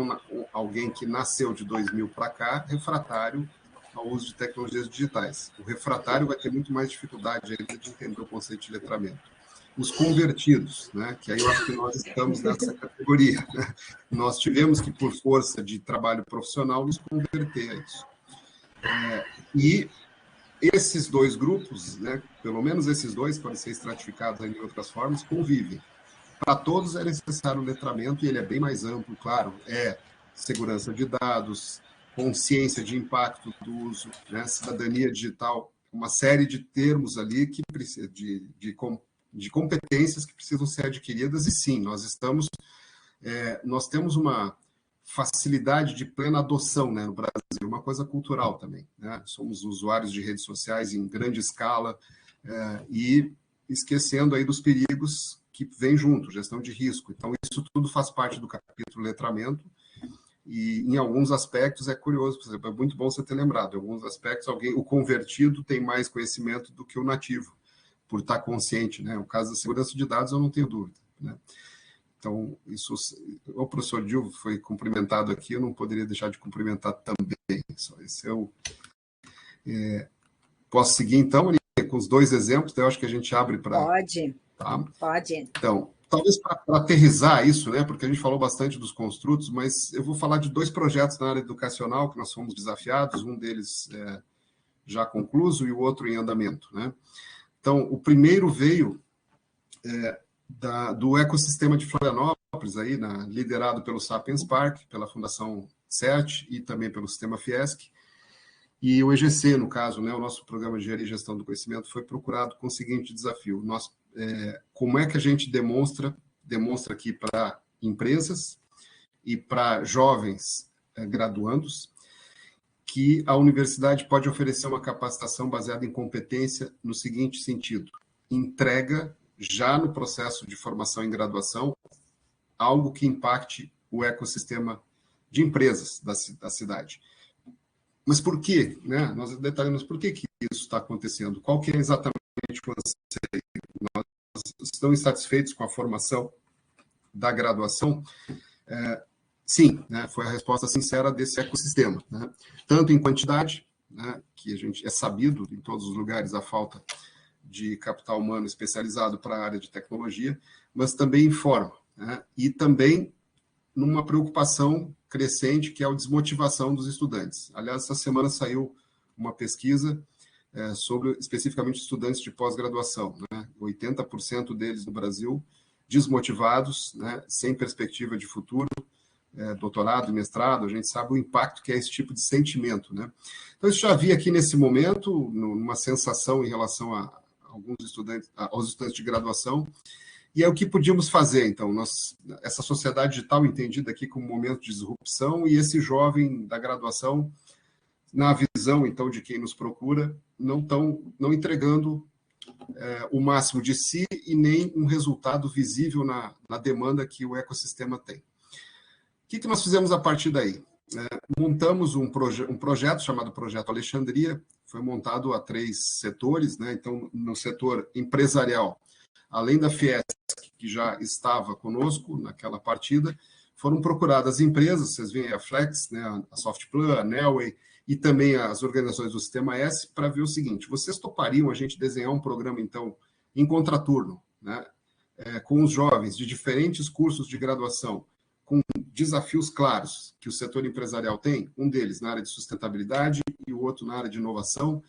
alguém que nasceu de 2000 para cá refratário ao uso de tecnologias digitais. O refratário vai ter muito mais dificuldade ainda de entender o conceito de letramento. Os convertidos, né? Que aí eu acho que nós estamos nessa categoria, né? Nós tivemos que, por força de trabalho profissional, nos converter a isso. E esses dois grupos, né, pelo menos esses dois, podem ser estratificados em outras formas, convivem. Para todos é necessário um letramento, e ele é bem mais amplo, claro, segurança de dados, consciência de impacto do uso, né, cidadania digital, uma série de termos ali que de competências que precisam ser adquiridas, e sim, nós temos uma facilidade de plena adoção, né, no Brasil, uma coisa cultural também, né? Somos usuários de redes sociais em grande escala, e esquecendo aí dos perigos que vêm junto, gestão de risco. Então, isso tudo faz parte do capítulo letramento, e em alguns aspectos é curioso, por exemplo, é muito bom você ter lembrado, em alguns aspectos o convertido tem mais conhecimento do que o nativo, por estar consciente, né? O caso da segurança de dados eu não tenho dúvida, né? Então, isso, o professor Dilvo foi cumprimentado aqui, eu não poderia deixar de cumprimentar também. Esse posso seguir, então, com os dois exemplos, eu acho que a gente abre para... Pode, tá? Pode. Então, talvez para aterrizar isso, né, porque a gente falou bastante dos construtos, mas eu vou falar de dois projetos na área educacional que nós fomos desafiados, um deles já concluído e o outro em andamento, né? Então, o primeiro veio... do ecossistema de Florianópolis, aí, liderado pelo Sapiens Park, pela Fundação CERT e também pelo Sistema Fiesc, e o EGC, no caso, né, o nosso Programa de Engenharia e Gestão do Conhecimento, foi procurado com o seguinte desafio: como é que a gente demonstra aqui para empresas e para jovens graduandos que a universidade pode oferecer uma capacitação baseada em competência no seguinte sentido: entrega já no processo de formação em graduação, algo que impacte o ecossistema de empresas da cidade. Mas por quê? Né? Nós detalhamos por que isso está acontecendo, qual que é exatamente o anseio. Nós estamos insatisfeitos com a formação da graduação? Sim, né? Foi a resposta sincera desse ecossistema, né? Tanto em quantidade, né? Que a gente é sabido em todos os lugares a falta de capital humano especializado para a área de tecnologia, mas também em forma, né? E também numa preocupação crescente, que é a desmotivação dos estudantes. Aliás, essa semana saiu uma pesquisa sobre especificamente estudantes de pós-graduação, né? 80% deles no Brasil desmotivados, né? Sem perspectiva de futuro, doutorado e mestrado, a gente sabe o impacto que é esse tipo de sentimento, né? Então, isso já havia aqui nesse momento, uma sensação em relação a aos estudantes de graduação, e é o que podíamos fazer, então, essa sociedade digital entendida aqui como um momento de disrupção, e esse jovem da graduação, na visão, então, de quem nos procura, não entregando o máximo de si e nem um resultado visível na demanda que o ecossistema tem. O que nós fizemos a partir daí? Montamos um projeto chamado Projeto Alexandria, foi montado a 3 setores, né? Então, no setor empresarial, além da Fiesc, que já estava conosco naquela partida, foram procuradas empresas, vocês veem a Flex, né? A Softplan, a Nelway, e também as organizações do Sistema S, para ver o seguinte: vocês topariam a gente desenhar um programa, então, em contraturno, né? Com os jovens de diferentes cursos de graduação, com desafios claros que o setor empresarial tem, um deles na área de sustentabilidade e o outro na área de inovação.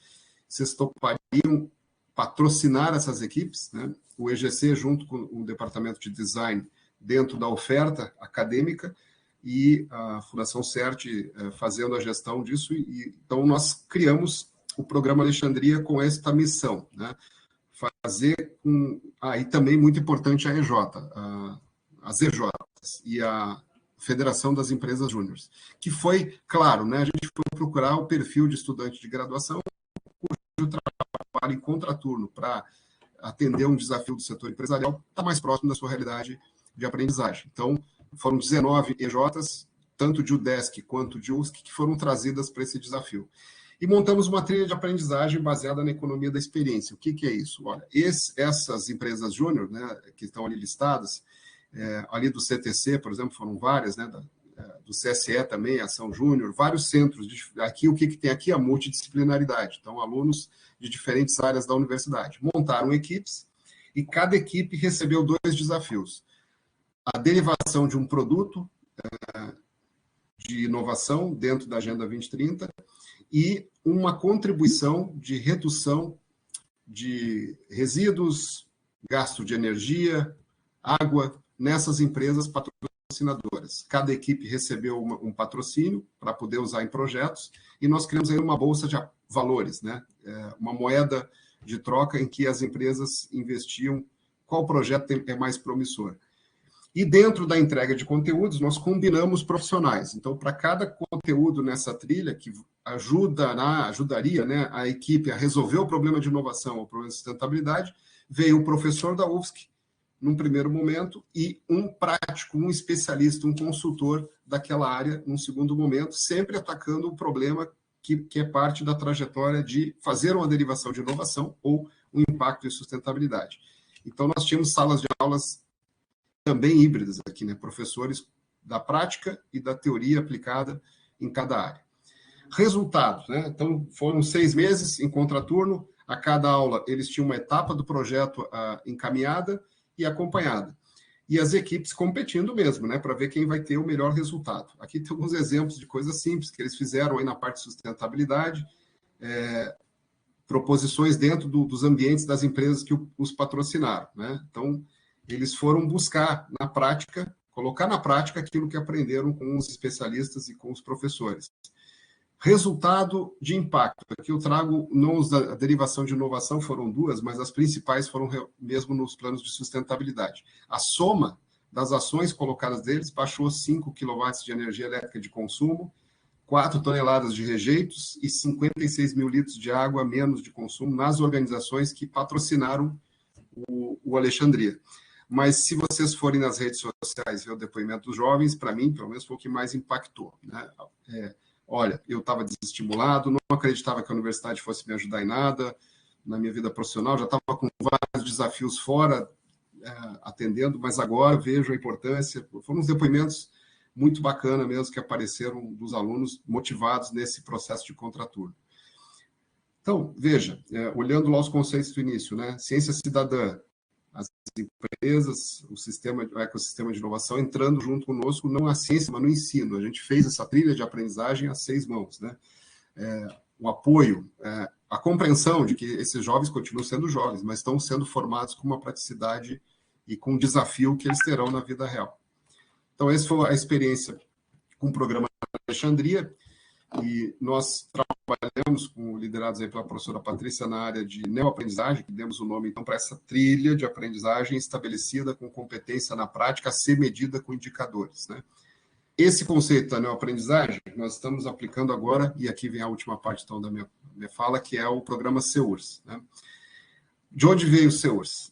Vocês topariam patrocinar essas equipes, né? O EGC junto com o departamento de design dentro da oferta acadêmica e a Fundação CERT fazendo a gestão disso. Então, nós criamos o Programa Alexandria com esta missão, né? Fazer com... e também muito importante a EJ, as EJs e a Federação das Empresas Júniores, que foi, claro, né, a gente foi procurar o perfil de estudante de graduação cujo trabalho em contraturno para atender um desafio do setor empresarial está mais próximo da sua realidade de aprendizagem. Então, foram 19 EJs, tanto de UDESC quanto de USC, que foram trazidas para esse desafio. E montamos uma trilha de aprendizagem baseada na economia da experiência. O que é isso? Olha, essas empresas júnior, né, que estão ali listadas, ali do CTC, por exemplo, foram várias, né, do CSE também, Ação Júnior, vários centros. Aqui, o que tem aqui? A multidisciplinaridade. Então, alunos de diferentes áreas da universidade. Montaram equipes e cada equipe recebeu 2 desafios. A derivação de um produto de inovação dentro da Agenda 2030 e uma contribuição de redução de resíduos, gasto de energia, água, nessas empresas patrocinadoras. Cada equipe recebeu um patrocínio para poder usar em projetos e nós criamos aí uma bolsa de valores, né? Uma moeda de troca em que as empresas investiam qual projeto é mais promissor. E dentro da entrega de conteúdos, nós combinamos profissionais. Então, para cada conteúdo nessa trilha que ajudaria, né, a equipe a resolver o problema de inovação ou o problema de sustentabilidade, veio o professor da UFSC, num primeiro momento, e um prático, um especialista, um consultor daquela área, num segundo momento, sempre atacando o problema que é parte da trajetória de fazer uma derivação de inovação ou um impacto em sustentabilidade. Então, nós tínhamos salas de aulas também híbridas aqui, né? Professores da prática e da teoria aplicada em cada área. Resultados, né? Então, foram 6 meses em contraturno, a cada aula eles tinham uma etapa do projeto encaminhada e acompanhada. E as equipes competindo mesmo, né, para ver quem vai ter o melhor resultado. Aqui tem alguns exemplos de coisas simples que eles fizeram aí na parte de sustentabilidade, proposições dentro dos ambientes das empresas que os patrocinaram, né? Então, eles foram buscar na prática, colocar na prática aquilo que aprenderam com os especialistas e com os professores. Resultado de impacto. Aqui eu trago, não a derivação de inovação, foram 2, mas as principais foram mesmo nos planos de sustentabilidade. A soma das ações colocadas deles baixou 5 kW de energia elétrica de consumo, 4 toneladas de rejeitos e 56 mil litros de água a menos de consumo nas organizações que patrocinaram o Alexandria. Mas se vocês forem nas redes sociais ver o depoimento dos jovens, para mim, pelo menos, foi o que mais impactou, né? Olha, eu estava desestimulado, não acreditava que a universidade fosse me ajudar em nada na minha vida profissional, já estava com vários desafios fora, atendendo, mas agora vejo a importância. Foram uns depoimentos muito bacanas mesmo que apareceram dos alunos motivados nesse processo de contraturno. Então, veja, olhando lá os conceitos do início, né? Ciência cidadã, as empresas, o ecossistema de inovação entrando junto conosco, não na ciência, mas no ensino. A gente fez essa trilha de aprendizagem a 6 mãos, né? O apoio a compreensão de que esses jovens continuam sendo jovens, mas estão sendo formados com uma praticidade e com um desafio que eles terão na vida real. Então, essa foi a experiência com o programa Alexandria, e nós trabalhamos com liderados aí pela professora Patrícia na área de neoaprendizagem, que demos o nome, então, para essa trilha de aprendizagem estabelecida com competência na prática a ser medida com indicadores, né? Esse conceito da neoaprendizagem, nós estamos aplicando agora, e aqui vem a última parte então, da minha fala, que é o programa CEURS, né? De onde veio o CEURS?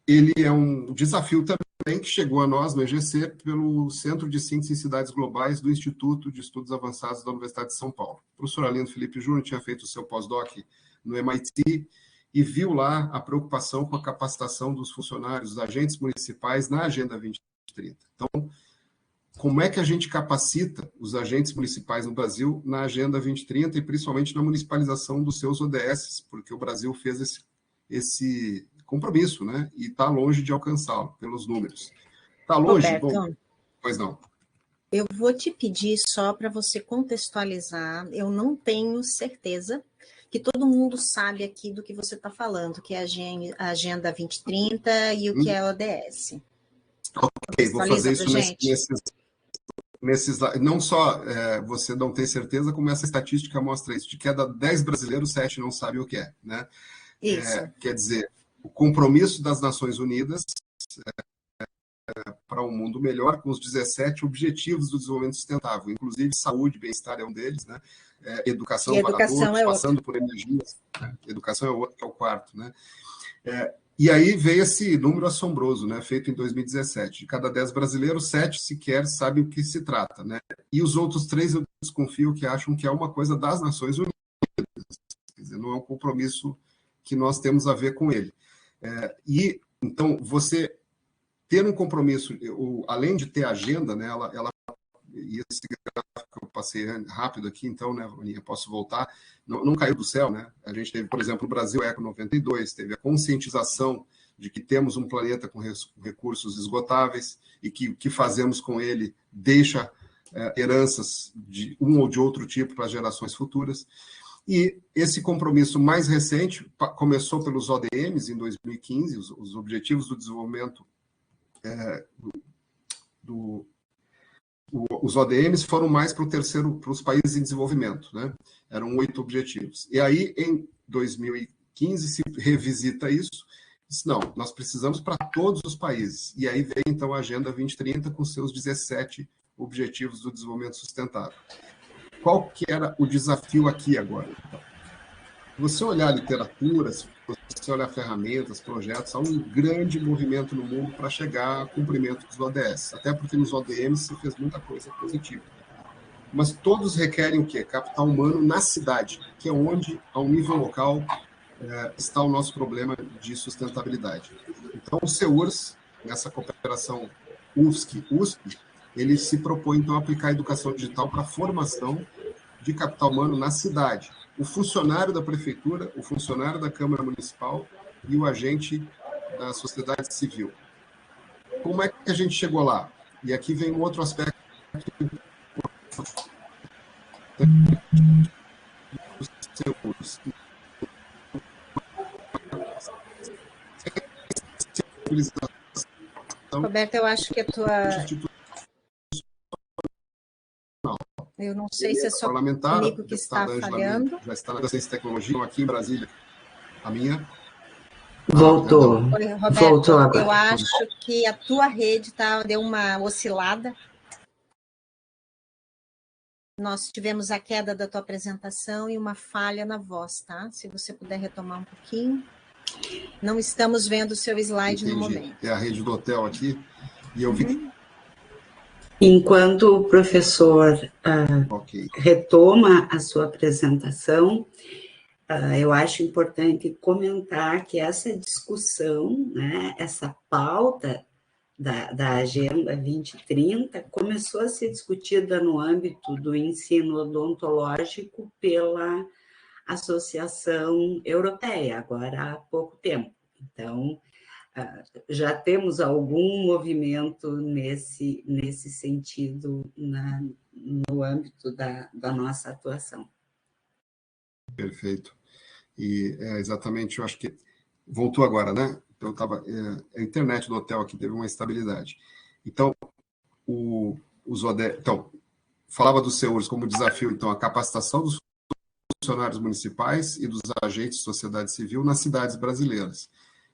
Ele é um desafio também que chegou a nós, no EGC, pelo Centro de Síntese em Cidades Globais do Instituto de Estudos Avançados da Universidade de São Paulo. O professor Alindo Felipe Júnior tinha feito o seu pós-doc no MIT e viu lá a preocupação com a capacitação dos funcionários, dos agentes municipais na Agenda 2030. Então, como é que a gente capacita os agentes municipais no Brasil na Agenda 2030 e principalmente na municipalização dos seus ODS, porque o Brasil fez esse compromisso, né? E está longe de alcançá-lo pelos números. Está longe? Roberto, bom, pois não. Eu vou te pedir só para você contextualizar. Eu não tenho certeza que todo mundo sabe aqui do que você está falando, que é a Agenda 2030 e o que é a ODS. Ok, vou fazer isso nesses. Não só você não tem certeza, como essa estatística mostra isso. De cada 10 brasileiros, 7 não sabem o que é, né? Isso. Quer dizer, o compromisso das Nações Unidas para um mundo melhor, com os 17 Objetivos do Desenvolvimento Sustentável, inclusive saúde, bem-estar é um deles, né? Educação para todos, passando por energias. Né? Educação é outro, que é o quarto, né? E aí veio esse número assombroso, né, feito em 2017. De cada 10 brasileiros, 7 sequer sabem o que se trata, né? E os outros 3 eu desconfio que acham que é uma coisa das Nações Unidas. Quer dizer, não é um compromisso que nós temos a ver com ele. E, então, você ter um compromisso, além de ter agenda, né, e esse gráfico que eu passei rápido aqui, então, né, Aninha, posso voltar, não caiu do céu, né? A gente teve, por exemplo, o Brasil Eco 92, teve a conscientização de que temos um planeta com recursos esgotáveis e que o que fazemos com ele deixa heranças de um ou de outro tipo para gerações futuras. E esse compromisso mais recente começou pelos ODMs em 2015, os Objetivos do Desenvolvimento os ODMs foram mais para os países em desenvolvimento, né? Eram 8 objetivos. E aí, em 2015, se revisita isso. Diz, não, nós precisamos para todos os países. E aí vem, então, a Agenda 2030 com seus 17 Objetivos do Desenvolvimento Sustentável. Qual que era o desafio aqui agora? Então, se você olhar a literatura, se você olhar ferramentas, projetos, há um grande movimento no mundo para chegar ao cumprimento dos ODS, até porque nos ODMs se fez muita coisa positiva. Mas todos requerem o quê? Capital humano na cidade, que é onde, ao nível local, está o nosso problema de sustentabilidade. Então, o CEURS, nessa cooperação UFSC-USP, ele se propõe, então, a aplicar a educação digital para a formação de capital humano na cidade. O funcionário da prefeitura, o funcionário da Câmara Municipal e o agente da sociedade civil. Como é que a gente chegou lá? E aqui vem um outro aspecto Roberto, eu acho que a tua... Eu não sei se é só comigo que está falhando. Já está na ciência e tecnologia, aqui em Brasília. A minha... Voltou. Roberto, voltou agora. Eu acho que a tua rede deu uma oscilada. Nós tivemos a queda da tua apresentação e uma falha na voz, tá? Se você puder retomar um pouquinho. Não estamos vendo o seu slide no momento. É a rede do hotel aqui. E eu vi... Enquanto o professor retoma a sua apresentação, eu acho importante comentar que essa discussão, né, essa pauta da Agenda 2030 começou a ser discutida no âmbito do ensino odontológico pela Associação Europeia, agora há pouco tempo. Então, já temos algum movimento nesse sentido no âmbito da nossa atuação. Perfeito. E exatamente, eu acho que voltou agora, né? Então, a internet do hotel aqui teve uma estabilidade. Então, então, falava dos SEURs como desafio, então, a capacitação dos funcionários municipais e dos agentes de sociedade civil nas cidades brasileiras.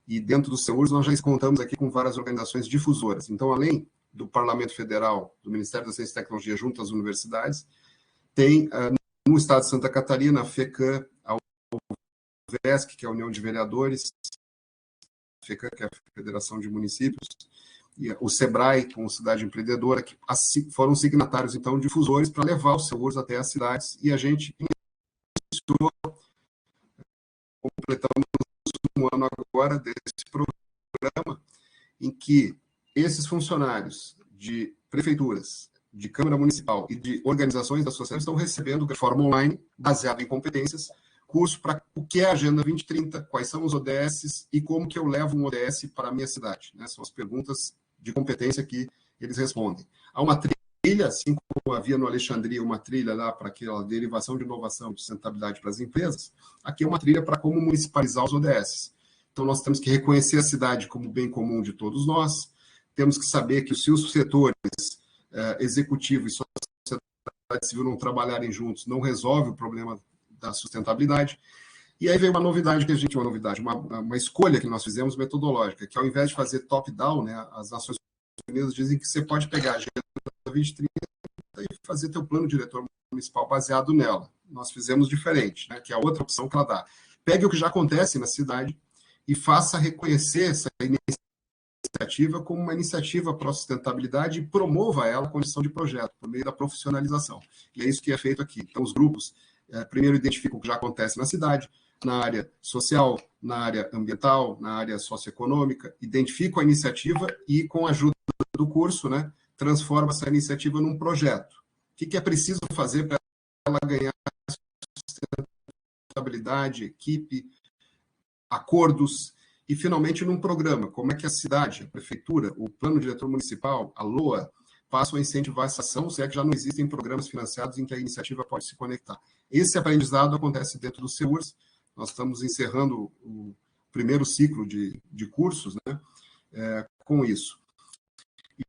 E dentro dos SEURs, nós já contamos aqui com várias organizações difusoras. Então, além do Parlamento Federal, do Ministério da Ciência e Tecnologia, junto às universidades, tem, no estado de Santa Catarina, a FECAM, a UVESC, que é a União de Vereadores, a FECAM, que é a Federação de Municípios, e o SEBRAE, com Cidade Empreendedora, que foram signatários, então, difusores para levar os SEURs até as cidades, e a gente iniciou, completamos um ano agora desse programa, em que esses funcionários de prefeituras, de Câmara Municipal e de organizações da sociedade estão recebendo de forma online, baseado em competências, curso para o que é a Agenda 2030, quais são os ODS e como que eu levo um ODS para a minha cidade. Né? São as perguntas de competência que eles respondem. Há uma trilha, assim como havia no Alexandria uma trilha lá para aquela derivação de inovação, de sustentabilidade para as empresas, aqui é uma trilha para como municipalizar os ODS. Então, nós temos que reconhecer a cidade como bem comum de todos nós, temos que saber que se os setores executivo e sociedade civil não trabalharem juntos, não resolve o problema da sustentabilidade. E aí veio uma novidade que a gente, uma escolha que nós fizemos metodológica, que ao invés de fazer top-down, né, as Nações Unidas dizem que você pode pegar a Agenda 2030 e fazer teu plano diretor municipal baseado nela. Nós fizemos diferente, né, que é a outra opção que ela dá. Pegue o que já acontece na cidade e faça reconhecer essa iniciativa como uma iniciativa para a sustentabilidade e promova ela a condição de projeto, por meio da profissionalização. E é isso que é feito aqui. Então, os grupos, primeiro, identificam o que já acontece na cidade, na área social, na área ambiental, na área socioeconômica, identificam a iniciativa e, com a ajuda do curso, né, transforma essa iniciativa num projeto. O que é preciso fazer para ela ganhar sustentabilidade, equipe, acordos e, finalmente, num programa. Como é que a cidade, a prefeitura, o plano diretor municipal, a LOA, passam a incentivar essa ação, se é que já não existem programas financiados em que a iniciativa pode se conectar. Esse aprendizado acontece dentro dos SEURs. Nós estamos encerrando o primeiro ciclo de cursos, né, com isso.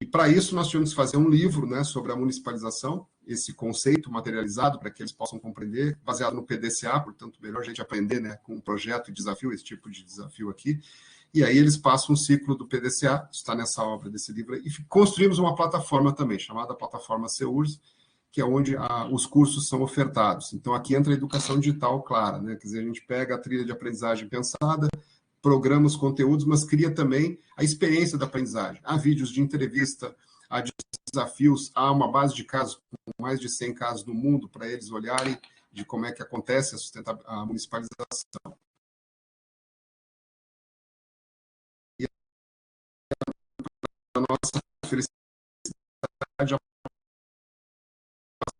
E, para isso, nós tivemos que fazer um livro, né, sobre a municipalização, esse conceito materializado, para que eles possam compreender, baseado no PDCA, portanto, melhor a gente aprender, né, com um projeto e desafio, esse tipo de desafio aqui. E aí eles passam um ciclo do PDCA, está nessa obra desse livro, e construímos uma plataforma também, chamada Plataforma SEURS, que é onde os cursos são ofertados. Então, aqui entra a educação digital clara, né? Quer dizer, a gente pega a trilha de aprendizagem pensada, programa os conteúdos, mas cria também a experiência da aprendizagem. Há vídeos de entrevista, há desafios, há uma base de casos, com mais de 100 casos no mundo, para eles olharem de como é que acontece a municipalização. E a nossa felicidade, já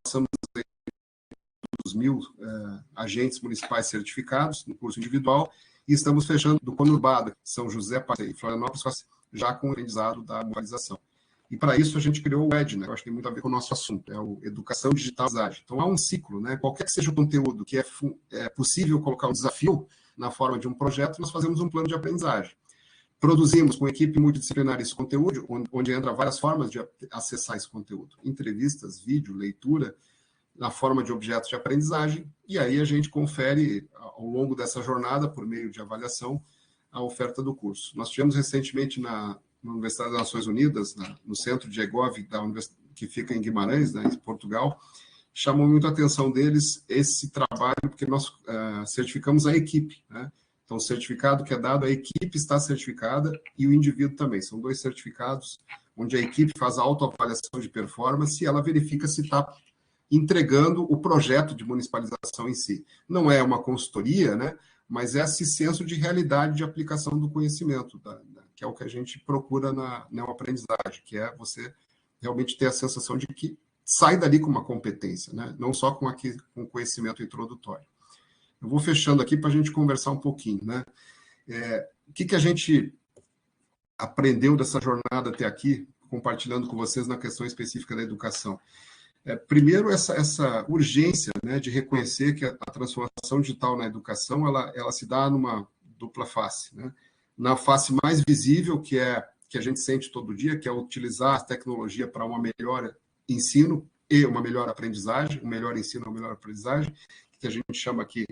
passamos dos 1.000 agentes municipais certificados no curso individual, e estamos fechando do conurbado, São José e Florianópolis, já com o aprendizado da municipalização. E, para isso, a gente criou o ED, né? Eu acho que tem muito a ver com o nosso assunto, é o Educação Digital. Então, há um ciclo, né? Qualquer que seja o conteúdo que é possível colocar um desafio na forma de um projeto, nós fazemos um plano de aprendizagem. Produzimos com equipe multidisciplinar esse conteúdo, onde entra várias formas de acessar esse conteúdo. Entrevistas, vídeo, leitura, na forma de objetos de aprendizagem, e aí a gente confere, ao longo dessa jornada, por meio de avaliação, a oferta do curso. Nós tivemos recentemente na Universidade das Nações Unidas, no centro de EGOV, que fica em Guimarães, né, em Portugal, chamou muito a atenção deles esse trabalho, porque nós certificamos a equipe, né? Então, o certificado que é dado, a equipe está certificada e o indivíduo também. São 2 certificados, onde a equipe faz a autoavaliação de performance e ela verifica se está entregando o projeto de municipalização em si. Não é uma consultoria, né, mas é esse senso de realidade de aplicação do conhecimento, que é o que a gente procura na neoaprendizagem, que é você realmente ter a sensação de que sai dali com uma competência, né, não só com conhecimento introdutório. Eu vou fechando aqui para a gente conversar um pouquinho, né? O que a gente aprendeu dessa jornada até aqui, compartilhando com vocês na questão específica da educação? Primeiro, essa urgência, né, de reconhecer que a transformação digital na educação ela se dá numa dupla face, né? Na face mais visível, que a gente sente todo dia, que é utilizar a tecnologia para um melhor ensino e uma melhor aprendizagem, um melhor ensino, uma melhor aprendizagem, que a gente chama aqui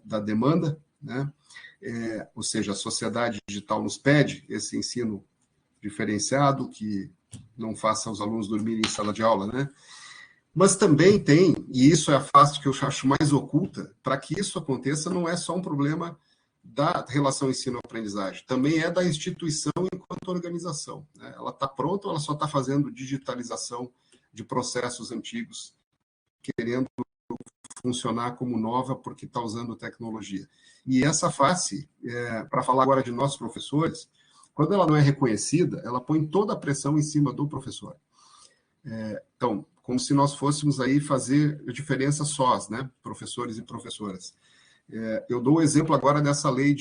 da demanda, né? Ou seja, a sociedade digital nos pede esse ensino diferenciado, que não faça os alunos dormirem em sala de aula, né? Mas também tem, e isso é a face que eu acho mais oculta, para que isso aconteça não é só um problema da relação ensino-aprendizagem, também é da instituição enquanto organização, né? Ela está pronta ou ela só está fazendo digitalização de processos antigos, querendo funcionar como nova porque está usando tecnologia. E essa face, para falar agora de nossos professores, quando ela não é reconhecida, ela põe toda a pressão em cima do professor. Então, como se nós fôssemos aí fazer a diferença sós, né? Professores e professoras. Eu dou o exemplo agora dessa lei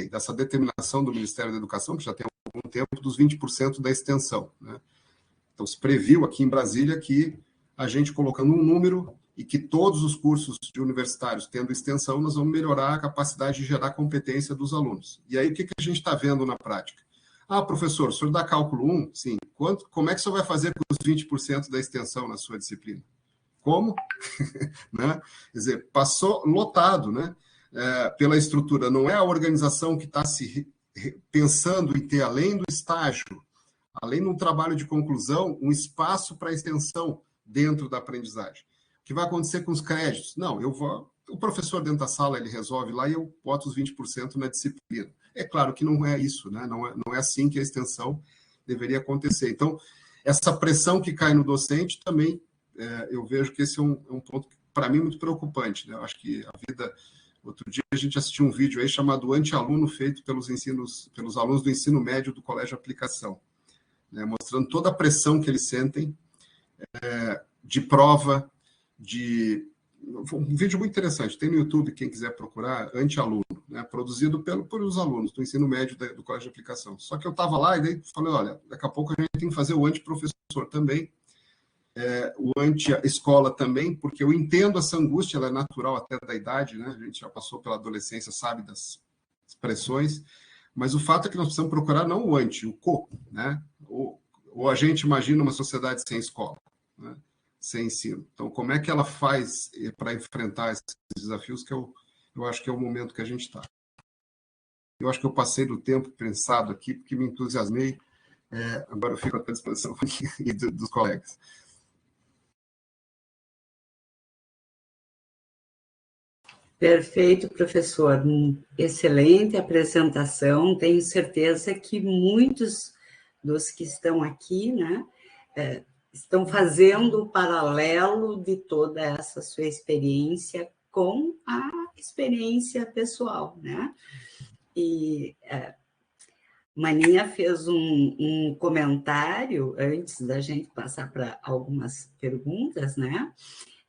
dessa determinação do Ministério da Educação, que já tem algum tempo, dos 20% da extensão, né? Então, se previu aqui em Brasília que a gente colocando um número e que todos os cursos de universitários tendo extensão, nós vamos melhorar a capacidade de gerar competência dos alunos. E aí, o que a gente está vendo na prática? Professor, o senhor dá cálculo 1? Sim. Como é que o senhor vai fazer com os 20% da extensão na sua disciplina? Como? Né? Quer dizer, passou lotado, né? Pela estrutura. Não é a organização que está se pensando em ter, além do estágio, além de um trabalho de conclusão, um espaço para extensão dentro da aprendizagem. O que vai acontecer com os créditos? Não, o professor dentro da sala ele resolve lá e eu boto os 20% na disciplina. É claro que não é isso, né? Não é assim que a extensão deveria acontecer. Então, essa pressão que cai no docente também, eu vejo que esse é um ponto, para mim, muito preocupante, né? Eu acho que a vida... Outro dia a gente assistiu um vídeo aí chamado Anti-Aluno, feito pelos alunos do ensino médio do Colégio Aplicação, né? Mostrando toda a pressão que eles sentem de prova, um vídeo muito interessante, tem no YouTube, quem quiser procurar, Anti-Aluno, né, produzido por os alunos do ensino médio do Colégio de Aplicação. Só que eu estava lá e daí falei, olha, daqui a pouco a gente tem que fazer o anti-professor também, o anti-escola também, porque eu entendo essa angústia, ela é natural até da idade, né? A gente já passou pela adolescência, sabe das pressões, mas o fato é que nós precisamos procurar não o anti, o co, né? Ou a gente imagina uma sociedade sem escola, né? Sem ensino. Então, como é que ela faz para enfrentar esses desafios, que eu acho que é o momento que a gente está. Eu acho que eu passei do tempo pensado aqui, porque me entusiasmei, agora eu fico à disposição dos colegas. Perfeito, professor. Excelente apresentação. Tenho certeza que muitos dos que estão aqui, né, estão fazendo o paralelo de toda essa sua experiência com a experiência pessoal, né? E Maninha fez um comentário antes da gente passar para algumas perguntas, né?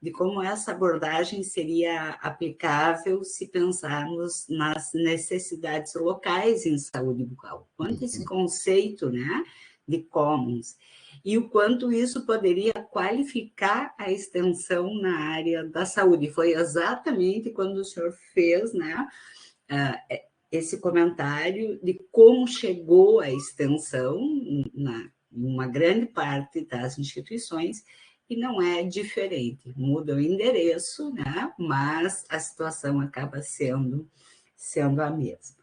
De como essa abordagem seria aplicável se pensarmos nas necessidades locais em saúde bucal. Quanto esse conceito, né, de commons, e o quanto isso poderia qualificar a extensão na área da saúde. Foi exatamente quando o senhor fez, né, esse comentário de como chegou a extensão em uma grande parte das instituições, e não é diferente, muda o endereço, né? Mas a situação acaba sendo a mesma.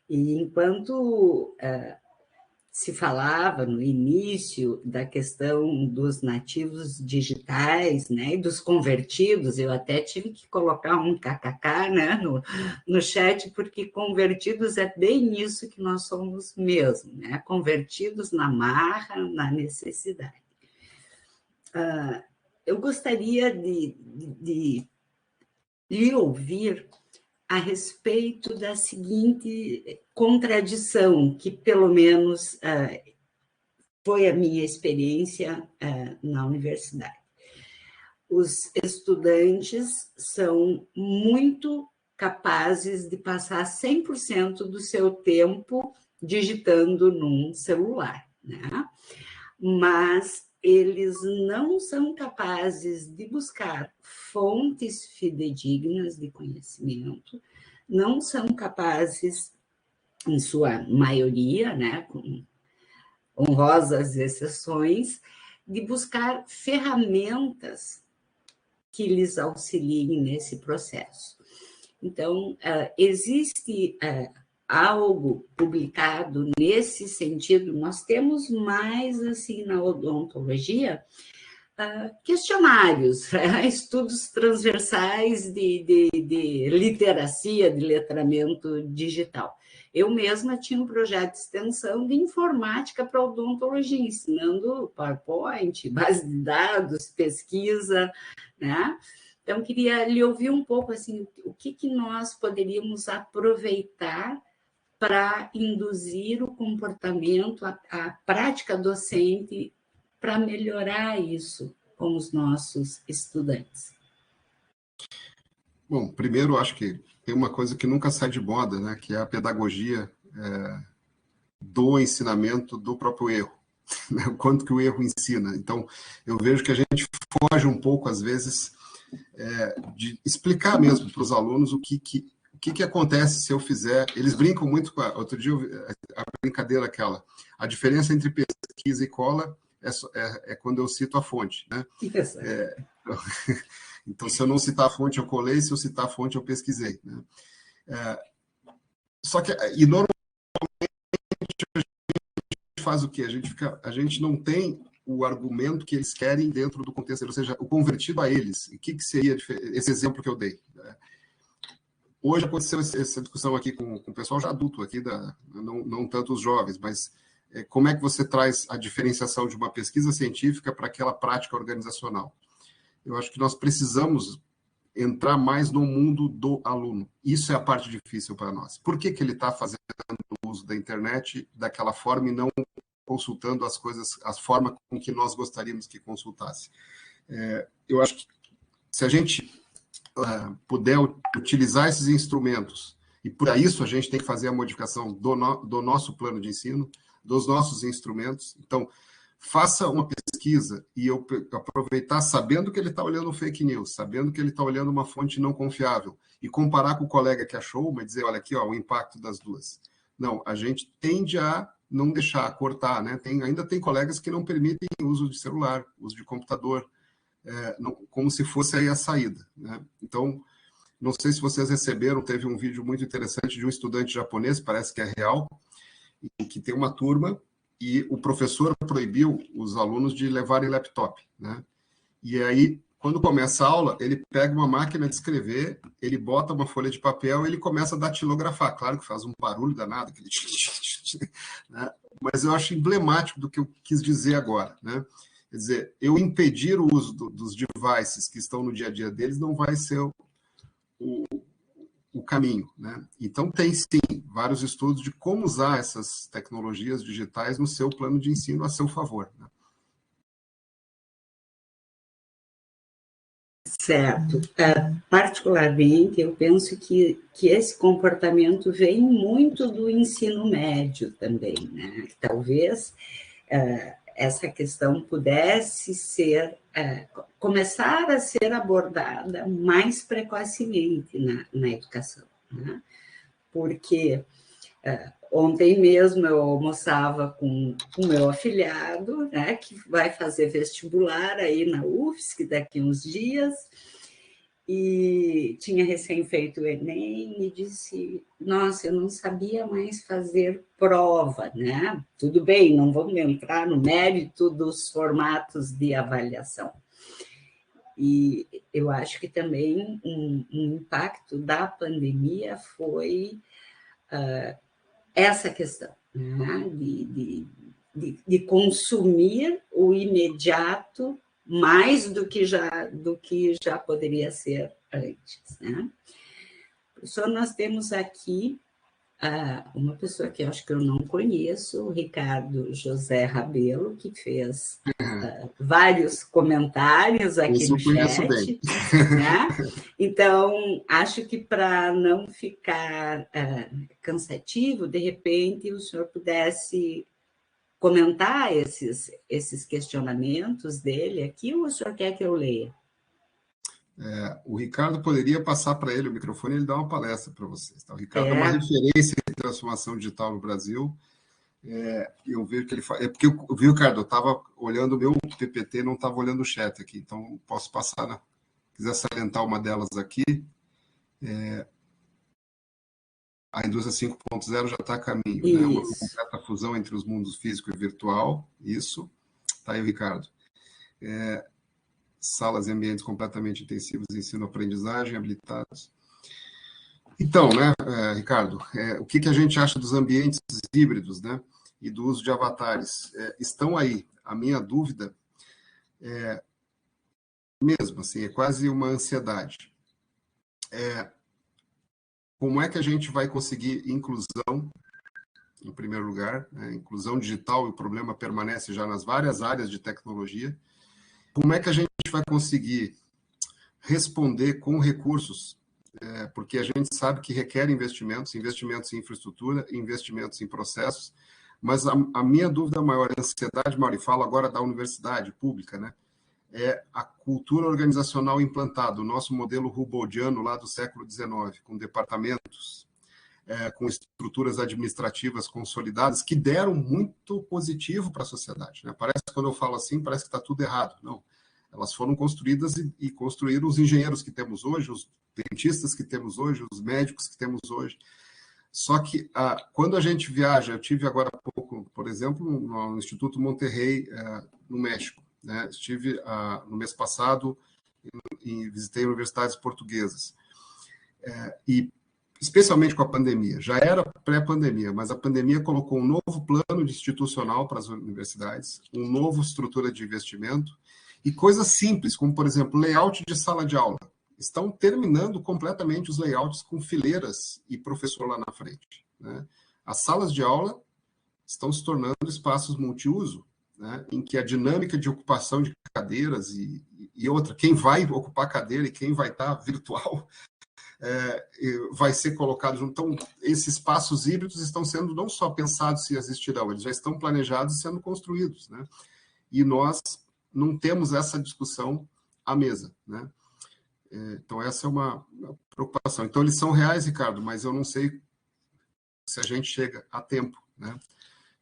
E enquanto se falava no início da questão dos nativos digitais, né, e dos convertidos, eu até tive que colocar um kkk, né, no chat, porque convertidos é bem isso que nós somos mesmo, né, convertidos na marra, na necessidade. Eu gostaria de lhe ouvir a respeito da seguinte contradição, que pelo menos foi a minha experiência na universidade. Os estudantes são muito capazes de passar 100% do seu tempo digitando num celular, né? mas eles não são capazes de buscar fontes fidedignas de conhecimento, não são capazes, em sua maioria, né, com honrosas exceções, de buscar ferramentas que lhes auxiliem nesse processo. Então, existe algo publicado nesse sentido. Nós temos mais, assim, na odontologia, questionários, estudos transversais de literacia, de letramento digital. Eu mesma tinha um projeto de extensão de informática para odontologia, ensinando PowerPoint, base de dados, pesquisa, né? Então, queria lhe ouvir um pouco, assim, o que nós poderíamos aproveitar para induzir o comportamento, a prática docente, para melhorar isso com os nossos estudantes. Bom, primeiro, acho que tem uma coisa que nunca sai de moda, né, que é a pedagogia do ensinamento do próprio erro, né, o quanto que o erro ensina. Então, eu vejo que a gente foge um pouco, às vezes, de explicar mesmo para os alunos o que acontece se eu fizer. Eles brincam muito com outro dia, a brincadeira aquela, a diferença entre pesquisa e cola é quando eu cito a fonte, né? Então, se eu não citar a fonte, eu colei, se eu citar a fonte, eu pesquisei, né? Só que, e normalmente a gente faz o quê? A gente não tem o argumento que eles querem dentro do contexto, ou seja, o convertido a eles. O que seria esse exemplo que eu dei? Hoje aconteceu essa discussão aqui com o pessoal já adulto, aqui não tanto os jovens, mas como é que você traz a diferenciação de uma pesquisa científica para aquela prática organizacional? Eu acho que nós precisamos entrar mais no mundo do aluno. Isso é a parte difícil para nós. Por que ele está fazendo uso da internet daquela forma e não consultando as coisas, a forma com que nós gostaríamos que consultasse? Eu acho que se a gente puder utilizar esses instrumentos, e por isso a gente tem que fazer a modificação do nosso plano de ensino, dos nossos instrumentos. Então, faça uma pesquisa e eu aproveitar sabendo que ele está olhando fake news, sabendo que ele está olhando uma fonte não confiável, e comparar com o colega que achou uma e dizer, olha aqui, ó, o impacto das duas. Não, a gente tende a não deixar, a cortar, né? Ainda tem colegas que não permitem o uso de celular, uso de computador, como se fosse aí a saída, né? Então, não sei se vocês receberam, teve um vídeo muito interessante de um estudante japonês, parece que é real, em que tem uma turma e o professor proibiu os alunos de levarem laptop, né? E aí, quando começa a aula, ele pega uma máquina de escrever, ele bota uma folha de papel e ele começa a datilografar. Claro que faz um barulho danado, né? Mas eu acho emblemático do que eu quis dizer agora, né? Quer dizer, eu impedir o uso dos devices que estão no dia a dia deles não vai ser o caminho, né? Então, tem sim vários estudos de como usar essas tecnologias digitais no seu plano de ensino a seu favor, né? Certo. Particularmente, eu penso que esse comportamento vem muito do ensino médio também, né? Que talvez essa questão pudesse começar a ser abordada mais precocemente na educação, né? Porque ontem mesmo eu almoçava com o meu afilhado, né, que vai fazer vestibular aí na UFSC daqui uns dias, e tinha recém feito o Enem e disse, nossa, eu não sabia mais fazer prova, né? Tudo bem, não vamos entrar no mérito dos formatos de avaliação. E eu acho que também um impacto da pandemia foi essa questão, né? de consumir o imediato mais do que já poderia ser antes, né? Professor, nós temos aqui uma pessoa que eu acho que eu não conheço, o Ricardo José Rabelo, que fez vários comentários aqui no chat, né? Então, acho que para não ficar cansativo, de repente, o senhor pudesse comentar esses questionamentos dele aqui, ou o senhor quer que eu leia? O Ricardo poderia passar para ele o microfone e ele dar uma palestra para vocês. Tá? O Ricardo é uma referência em transformação digital no Brasil. Eu vejo que ele fala. Porque eu vi, Ricardo, eu estava olhando o meu PPT, não estava olhando o chat aqui, então posso passar, né? Se quiser salientar uma delas aqui. A indústria 5.0 já está a caminho, né? Uma completa fusão entre os mundos físico e virtual. Isso. Está aí, Ricardo. Salas e ambientes completamente intensivos de ensino-aprendizagem, habilitados. Então, né, Ricardo, o que a gente acha dos ambientes híbridos, né, e do uso de avatares? Estão aí. A minha dúvida mesmo, assim, é quase uma ansiedade. Como é que a gente vai conseguir inclusão, em primeiro lugar, né, inclusão digital, e o problema permanece já nas várias áreas de tecnologia. Como é que a gente vai conseguir responder com recursos, porque a gente sabe que requer investimentos em infraestrutura, investimentos em processos, mas a minha dúvida maior, a ansiedade maior, e falo agora da universidade pública, né, é a cultura organizacional implantada, o nosso modelo Humboldtiano lá do século XIX, com departamentos, com estruturas administrativas consolidadas, que deram muito positivo para a sociedade. Né? Parece que quando eu falo assim, parece que está tudo errado. Não. Elas foram construídas e construíram os engenheiros que temos hoje, os dentistas que temos hoje, os médicos que temos hoje. Só que quando a gente viaja, eu tive agora há pouco, por exemplo, no Instituto Monterrey, no México. Né? Estive no mês passado e visitei universidades portuguesas. E especialmente com a pandemia, já era pré-pandemia, mas a pandemia colocou um novo plano institucional para as universidades, uma nova estrutura de investimento, e coisas simples, como, por exemplo, layout de sala de aula. Estão terminando completamente os layouts com fileiras e professor lá na frente. Né? As salas de aula estão se tornando espaços multiuso, né? Em que a dinâmica de ocupação de cadeiras e outra, quem vai ocupar a cadeira e quem vai estar virtual, vai ser colocado junto. Então, esses espaços híbridos estão sendo não só pensados se existirão, eles já estão planejados e sendo construídos. Né? E nós não temos essa discussão à mesa. Né? Então, essa é uma preocupação. Então, eles são reais, Ricardo, mas eu não sei se a gente chega a tempo. Né?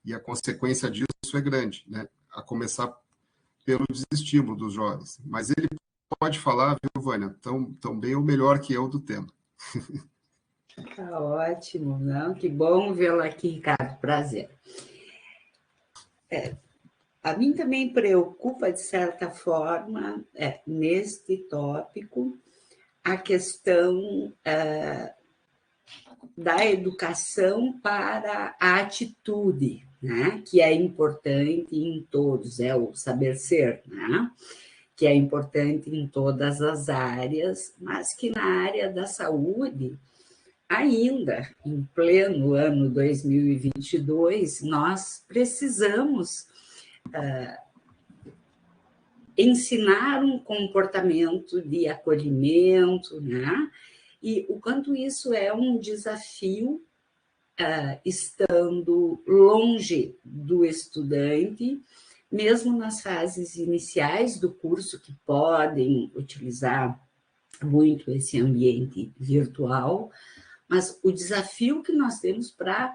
E a consequência disso é grande, né? A começar pelo desestímulo dos jovens. Mas ele pode falar, viu, Vânia, tão bem ou melhor que eu do tema. Tá ótimo, não? Que bom vê-lo aqui, Ricardo, prazer. A mim também preocupa, de certa forma, neste tópico, a questão da educação para a atitude, né? Que é importante em todos, o saber ser, né? Que é importante em todas as áreas, mas que na área da saúde, ainda em pleno ano 2022, nós precisamos ensinar um comportamento de acolhimento, né? E o quanto isso é um desafio, estando longe do estudante, mesmo nas fases iniciais do curso, que podem utilizar muito esse ambiente virtual, mas o desafio que nós temos para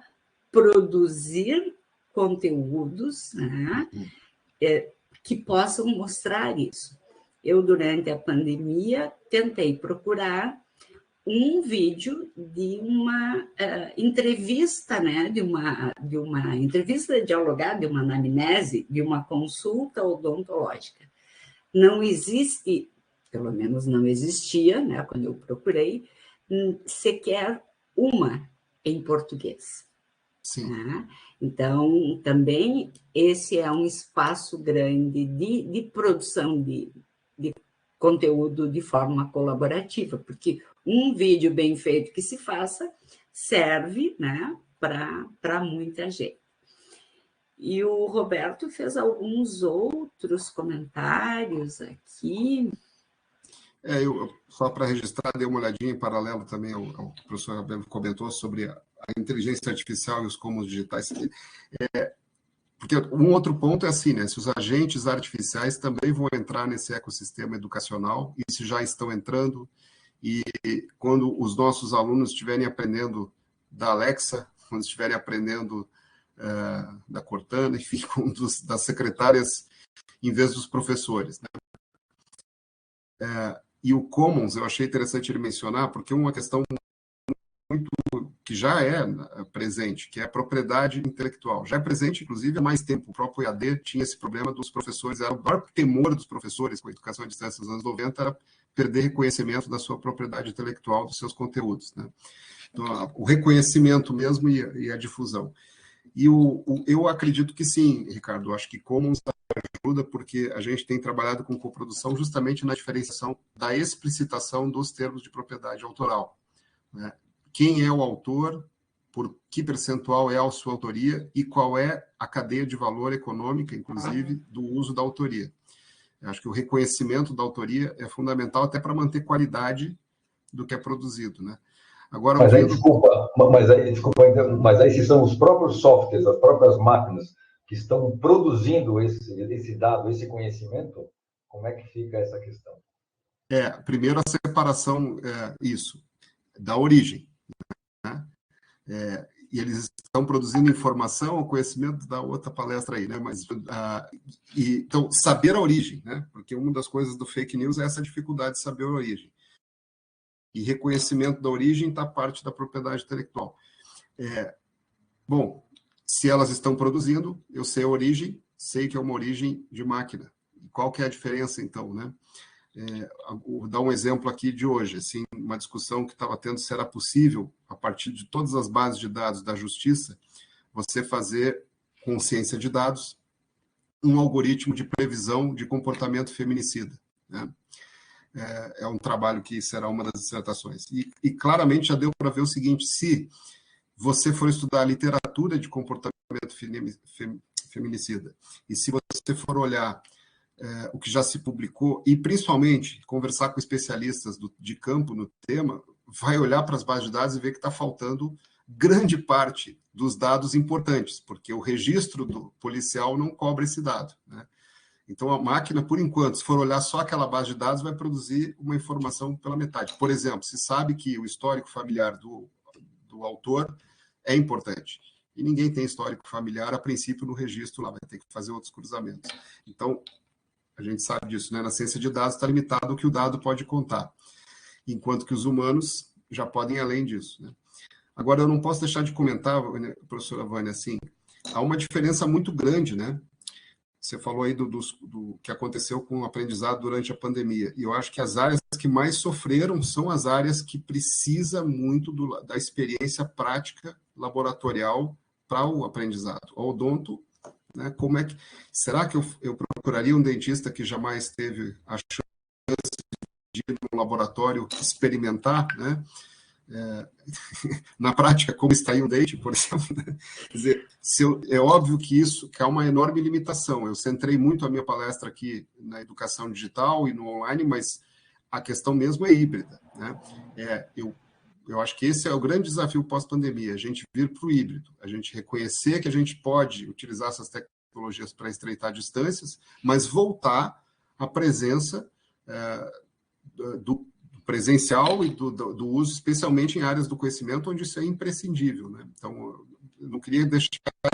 produzir conteúdos, né, que possam mostrar isso. Eu, durante a pandemia, tentei procurar um vídeo de uma entrevista, né, de uma entrevista dialogada, de uma anamnese, de uma consulta odontológica. Não existe, pelo menos não existia, né, quando eu procurei, sequer uma em português. Sim. Né? Então, também esse é um espaço grande de produção de conteúdo de forma colaborativa, porque um vídeo bem feito que se faça serve, né, para muita gente. E o Roberto fez alguns outros comentários aqui. Eu, só para registrar, dei uma olhadinha em paralelo também ao que o professor Rabelo comentou sobre a inteligência artificial e os cômodos digitais. porque um outro ponto é assim, né? Se os agentes artificiais também vão entrar nesse ecossistema educacional, e se já estão entrando, e quando os nossos alunos estiverem aprendendo da Alexa, quando estiverem aprendendo da Cortana, enfim, das secretárias em vez dos professores, né? E o Commons, eu achei interessante ele mencionar, porque uma questão muito que já é presente, que é a propriedade intelectual. Já é presente, inclusive, há mais tempo. O próprio EAD tinha esse problema dos professores. Era o maior temor dos professores com a educação à distância nos anos 90, era perder reconhecimento da sua propriedade intelectual, dos seus conteúdos, né? Então, o reconhecimento mesmo e a difusão. E eu acredito que sim, Ricardo, acho que Commons ajuda, porque a gente tem trabalhado com coprodução justamente na diferenciação da explicitação dos termos de propriedade autoral, né? Quem é o autor, por que percentual é a sua autoria e qual é a cadeia de valor econômica, inclusive, do uso da autoria. Eu acho que o reconhecimento da autoria é fundamental até para manter qualidade do que é produzido, né? Agora, mas aí, mas aí se são os próprios softwares, as próprias máquinas que estão produzindo esse dado, esse conhecimento, como é que fica essa questão? Primeiro a separação, isso, da origem, né? E eles estão produzindo informação, o conhecimento da outra palestra aí, né? Mas, então, saber a origem, né? Porque uma das coisas do fake news é essa dificuldade de saber a origem. E reconhecimento da origem está parte da propriedade intelectual. Bom, se elas estão produzindo, eu sei a origem, sei que é uma origem de máquina. Qual que é a diferença, então, né? Vou dar um exemplo aqui de hoje, assim, uma discussão que estava tendo se era possível, a partir de todas as bases de dados da justiça, você fazer, com ciência de dados, um algoritmo de previsão de comportamento feminicida, né? É um trabalho que será uma das dissertações. E claramente já deu para ver o seguinte: se você for estudar a literatura de comportamento feminicida, e se você for olhar o que já se publicou, e principalmente conversar com especialistas de campo no tema, vai olhar para as bases de dados e ver que está faltando grande parte dos dados importantes, porque o registro do policial não cobre esse dado, né? Então, a máquina, por enquanto, se for olhar só aquela base de dados, vai produzir uma informação pela metade. Por exemplo, se sabe que o histórico familiar do autor é importante, e ninguém tem histórico familiar, a princípio, no registro lá, vai ter que fazer outros cruzamentos. Então, a gente sabe disso, né? Na ciência de dados está limitado o que o dado pode contar, enquanto que os humanos já podem ir além disso, né? Agora, eu não posso deixar de comentar, professora Vânia, assim, há uma diferença muito grande, né? Você falou aí do que aconteceu com o aprendizado durante a pandemia, e eu acho que as áreas que mais sofreram são as áreas que precisam muito da experiência prática laboratorial para o aprendizado. O odonto, né? Como é que... Será que eu procuraria um dentista que jamais teve a chance de ir no laboratório experimentar, né? Na prática, como extrair um dente, por exemplo, né? Quer dizer, é óbvio que há uma enorme limitação. Eu centrei muito a minha palestra aqui na educação digital e no online, mas a questão mesmo é híbrida, né? Eu acho que esse é o grande desafio pós-pandemia, a gente vir para o híbrido, a gente reconhecer que a gente pode utilizar essas tecnologias para estreitar distâncias, mas voltar à presença do presencial e do uso, especialmente em áreas do conhecimento, onde isso é imprescindível, né? Então, eu não queria deixar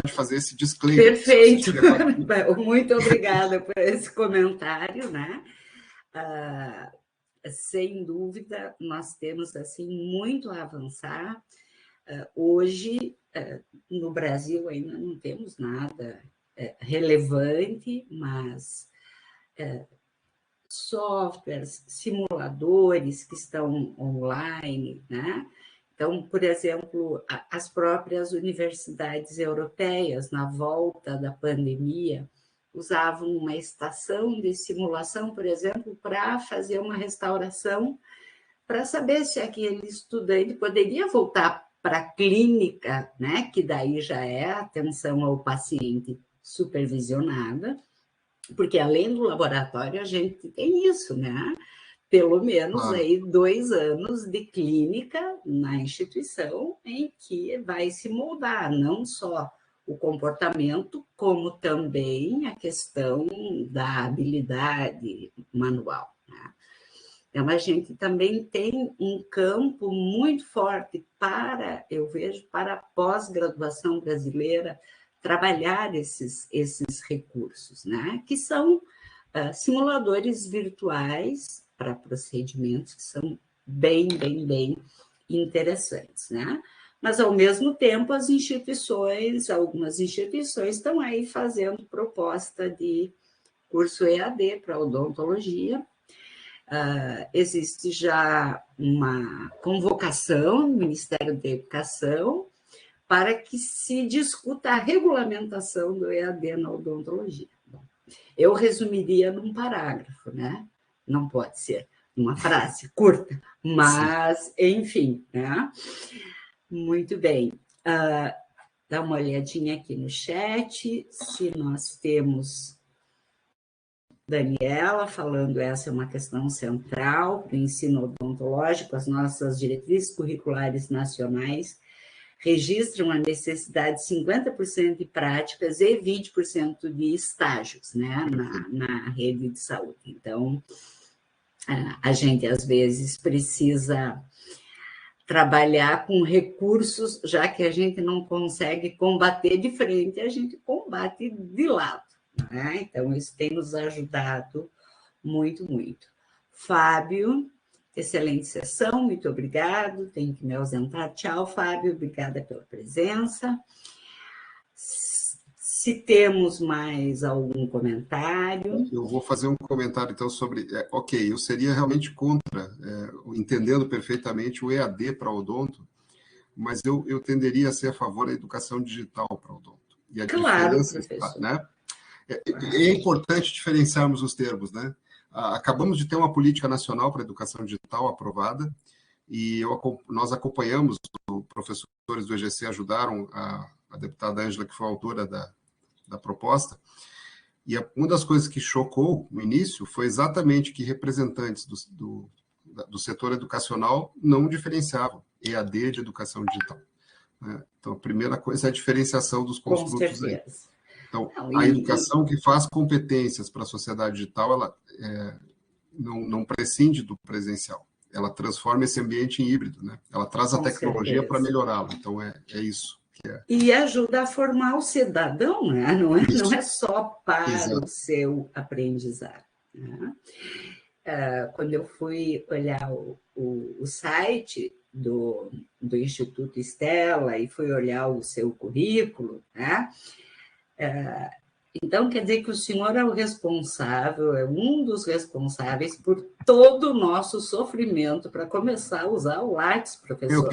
de fazer esse disclaimer. Perfeito. Muito obrigada por esse comentário, né? Sem dúvida, nós temos assim muito a avançar. Hoje, no Brasil, ainda não temos nada relevante, mas softwares, simuladores que estão online, né? Então, por exemplo, as próprias universidades europeias, na volta da pandemia, usavam uma estação de simulação, por exemplo, para fazer uma restauração, para saber se aquele estudante poderia voltar para a clínica, né? Que daí já é atenção ao paciente supervisionada, porque além do laboratório a gente tem isso, né? Pelo menos Claro. aí 2 anos de clínica na instituição em que vai se moldar não só o comportamento, como também a questão da habilidade manual, né? Então, a gente também tem um campo muito forte para, eu vejo, para a pós-graduação brasileira trabalhar esses recursos, né? Que são simuladores virtuais para procedimentos que são bem interessantes, né? Mas, ao mesmo tempo, algumas instituições estão aí fazendo proposta de curso EAD para odontologia. Existe já uma convocação no Ministério da Educação para que se discuta a regulamentação do EAD na odontologia. Eu resumiria num parágrafo, né? Não pode ser uma frase curta, mas, enfim, né? Muito bem. Dá uma olhadinha aqui no chat, se nós temos Daniela falando, essa é uma questão central para o ensino odontológico, as nossas diretrizes curriculares nacionais registram a necessidade de 50% de práticas e 20% de estágios, né, na rede de saúde. Então, a gente, às vezes, precisa trabalhar com recursos, já que a gente não consegue combater de frente, a gente combate de lado, né? Então, isso tem nos ajudado muito. Fábio, excelente sessão, muito obrigado. Tenho que me ausentar. Tchau, Fábio, obrigada pela presença. Se temos mais algum comentário. Eu vou fazer um comentário, então, sobre... ok, eu seria realmente contra, entendendo perfeitamente o EAD para odonto, mas eu tenderia a ser a favor da educação digital para odonto. E a Claro, diferença, professor. né? É importante diferenciarmos os termos, né? Acabamos de ter uma política nacional para a educação digital aprovada, e nós acompanhamos, os professores do EGC ajudaram a deputada Ângela, que foi a autora da proposta, e uma das coisas que chocou no início foi exatamente que representantes do setor educacional não diferenciavam EAD de educação digital, né? Então, a primeira coisa é a diferenciação dos construtos aí. Então, a educação que faz competências para a sociedade digital, ela não prescinde do presencial. Ela transforma esse ambiente em híbrido, né? Ela traz a tecnologia para melhorá-lo. Então, é isso que é. E ajuda a formar o cidadão, né? Não é só para o seu aprendizado, né? Quando eu fui olhar o site do Instituto Stella e fui olhar o seu currículo, né? Então, quer dizer que o senhor é o responsável, é um dos responsáveis por todo o nosso sofrimento para começar a usar o Lattes, professor.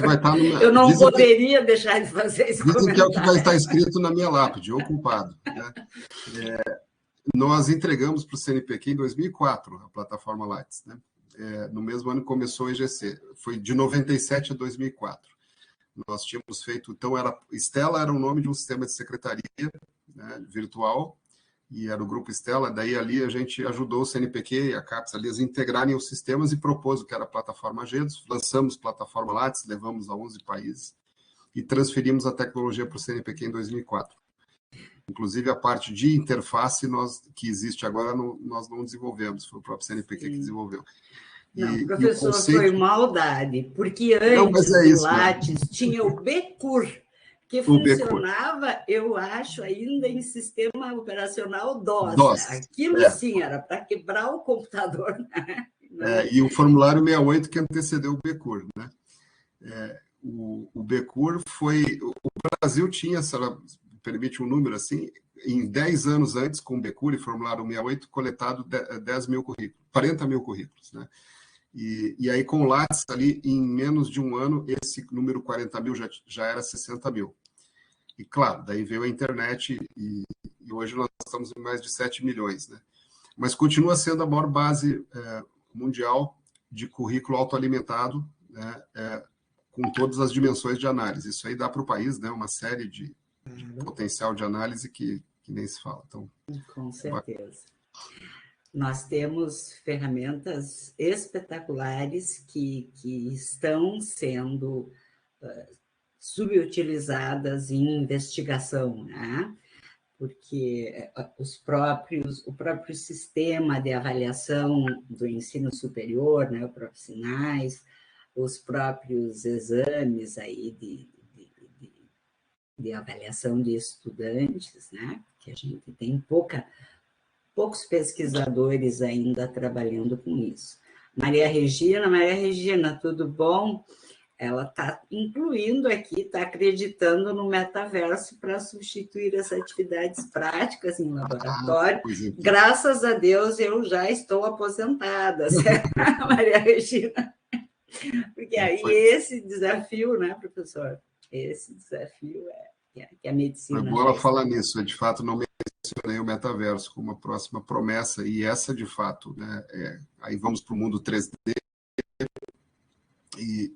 Eu não poderia deixar de fazer esse comentário. Dizem que é o que vai estar escrito na minha lápide, o culpado, né? Nós entregamos para o CNPq em 2004 a plataforma Lattes, né? No mesmo ano que começou o EGC, foi de 97 a 2004. Nós tínhamos feito, então, Stella era o nome de um sistema de secretaria, né, virtual, e era o grupo Stella, daí ali a gente ajudou o CNPq e a CAPES ali a integrarem os sistemas e propôs o que era a plataforma Agedos, lançamos a plataforma Lattes, levamos a 11 países e transferimos a tecnologia para o CNPq em 2004. Inclusive, a parte de interface que existe agora, nós não desenvolvemos, foi o próprio CNPq que desenvolveu. Não, professor, foi maldade, porque antes do Lattes tinha o BCUR, que funcionava, eu acho, ainda em sistema operacional DOS. Aquilo sim era para quebrar o computador, né? E o formulário 68 que antecedeu o BCUR, né? O BCUR foi... O Brasil tinha, se ela permite um número assim, em 10 anos antes, com o BCUR e formulário 68, coletado 10 mil currículos, 40 mil currículos, né? E aí, com o Lattes, ali, em menos de um ano, esse número 40 mil já era 60 mil. E, claro, daí veio a internet e hoje nós estamos em mais de 7 milhões, né? Mas continua sendo a maior base mundial de currículo autoalimentado, né, com todas as dimensões de análise. Isso aí dá para o país, né, uma série de potencial de análise que nem se fala. Então, com certeza. Nós temos ferramentas espetaculares que estão sendo subutilizadas em investigação, né? Porque o próprio sistema de avaliação do ensino superior, né, os próprios sinais, os próprios exames aí de avaliação de estudantes, né, que a gente tem poucos pesquisadores ainda trabalhando com isso. Maria Regina, tudo bom? Ela está incluindo aqui, está acreditando no metaverso para substituir as atividades práticas em laboratório. Graças a Deus, eu já estou aposentada, certo? Maria Regina. Porque aí esse desafio, né, professor? Esse desafio que a medicina... Foi bom ela falar nisso. Eu, de fato, não mencionei o metaverso como uma próxima promessa, e essa, de fato, né, aí vamos para o mundo 3D, e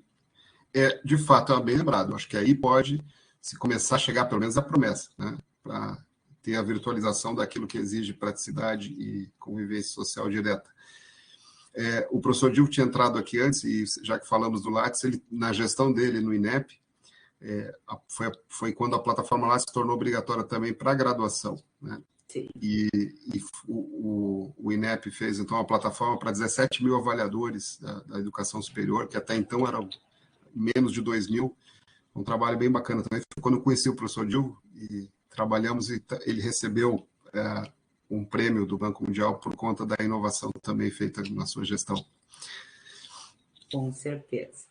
de fato, é bem lembrado. Acho que aí pode se começar a chegar, pelo menos, a promessa, né? Para ter a virtualização daquilo que exige praticidade e convivência social direta. O professor Dilma tinha entrado aqui antes, e já que falamos do Lattes, ele, na gestão dele no INEP, foi quando a plataforma Lattes se tornou obrigatória também para a graduação, né? Sim. E o INEP fez, então, uma plataforma para 17 mil avaliadores da educação superior, que até então eram menos de 2 mil, um trabalho bem bacana também. Quando eu conheci o professor Dil, e trabalhamos, e ele recebeu um prêmio do Banco Mundial por conta da inovação também feita na sua gestão. Com certeza.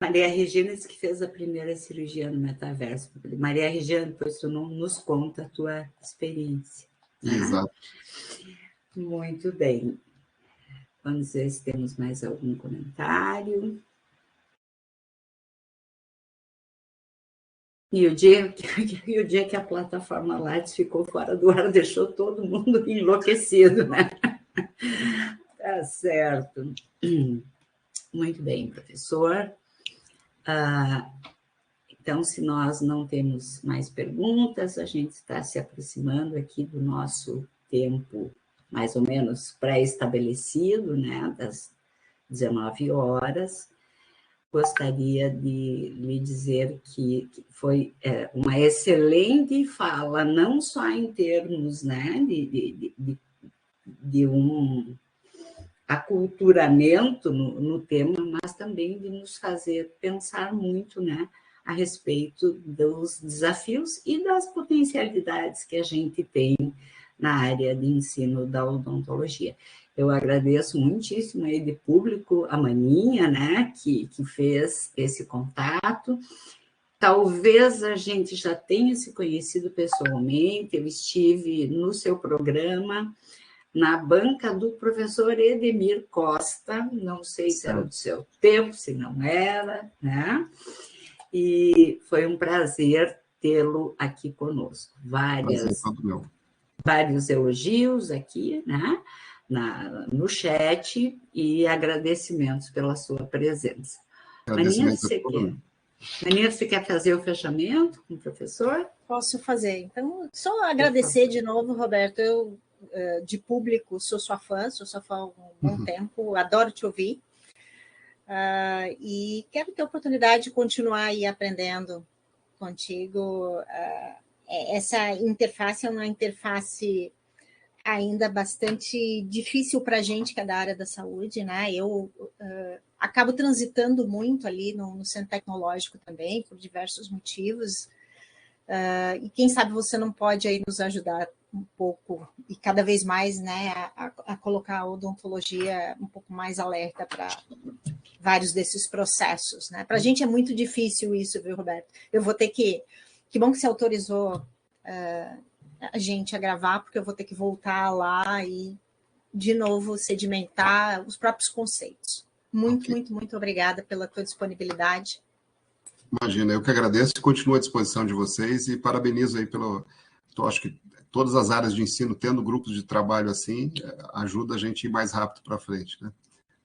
Maria Regina disse que fez a primeira cirurgia no metaverso. Maria Regina, depois tu não nos conta a tua experiência. Né? Exato. Muito bem. Vamos ver se temos mais algum comentário. E o dia que a plataforma Lattes ficou fora do ar, deixou todo mundo enlouquecido, né? Tá certo. Muito bem, professor. Então, se nós não temos mais perguntas, a gente está se aproximando aqui do nosso tempo mais ou menos pré-estabelecido, né, das 19 horas. Gostaria de lhe dizer que foi uma excelente fala, não só em termos, né, de um aculturamento no tema, mas também de nos fazer pensar muito, né, a respeito dos desafios e das potencialidades que a gente tem na área de ensino da odontologia. Eu agradeço muitíssimo aí de público a Maninha, né, que fez esse contato. Talvez a gente já tenha se conhecido pessoalmente, eu estive no seu programa, na banca do professor Edemir Costa, não sei se era do seu tempo, se não era, né? E foi um prazer tê-lo aqui conosco. Vários elogios aqui, né? No chat, e agradecimentos pela sua presença. Maninha, você quer fazer o fechamento com o professor? Posso fazer. Então, só agradecer de novo, Roberto. Eu, de público, sou sua fã há um bom tempo, adoro te ouvir. E quero ter a oportunidade de continuar aí aprendendo contigo. Essa interface é uma interface ainda bastante difícil para a gente que é da área da saúde, né? Eu acabo transitando muito ali no centro tecnológico também, por diversos motivos, e quem sabe você não pode aí nos ajudar um pouco, e cada vez mais, né, a colocar a odontologia um pouco mais alerta para vários desses processos, né? Para a gente é muito difícil isso, viu, Roberto? Eu vou ter que bom que você autorizou a gente a gravar, porque eu vou ter que voltar lá e, de novo, sedimentar os próprios conceitos. Muito obrigada pela tua disponibilidade. Imagina, eu que agradeço e continuo à disposição de vocês, e parabenizo aí eu acho que todas as áreas de ensino, tendo grupos de trabalho assim, ajuda a gente a ir mais rápido para frente, né?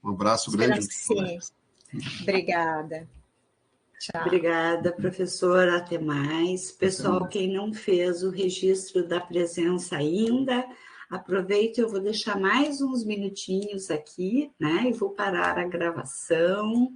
Um abraço grande. Sim. Obrigada. Tchau. Obrigada, professora. Até mais. Pessoal, quem não fez o registro da presença ainda, aproveite, eu vou deixar mais uns minutinhos aqui, né? E vou parar a gravação.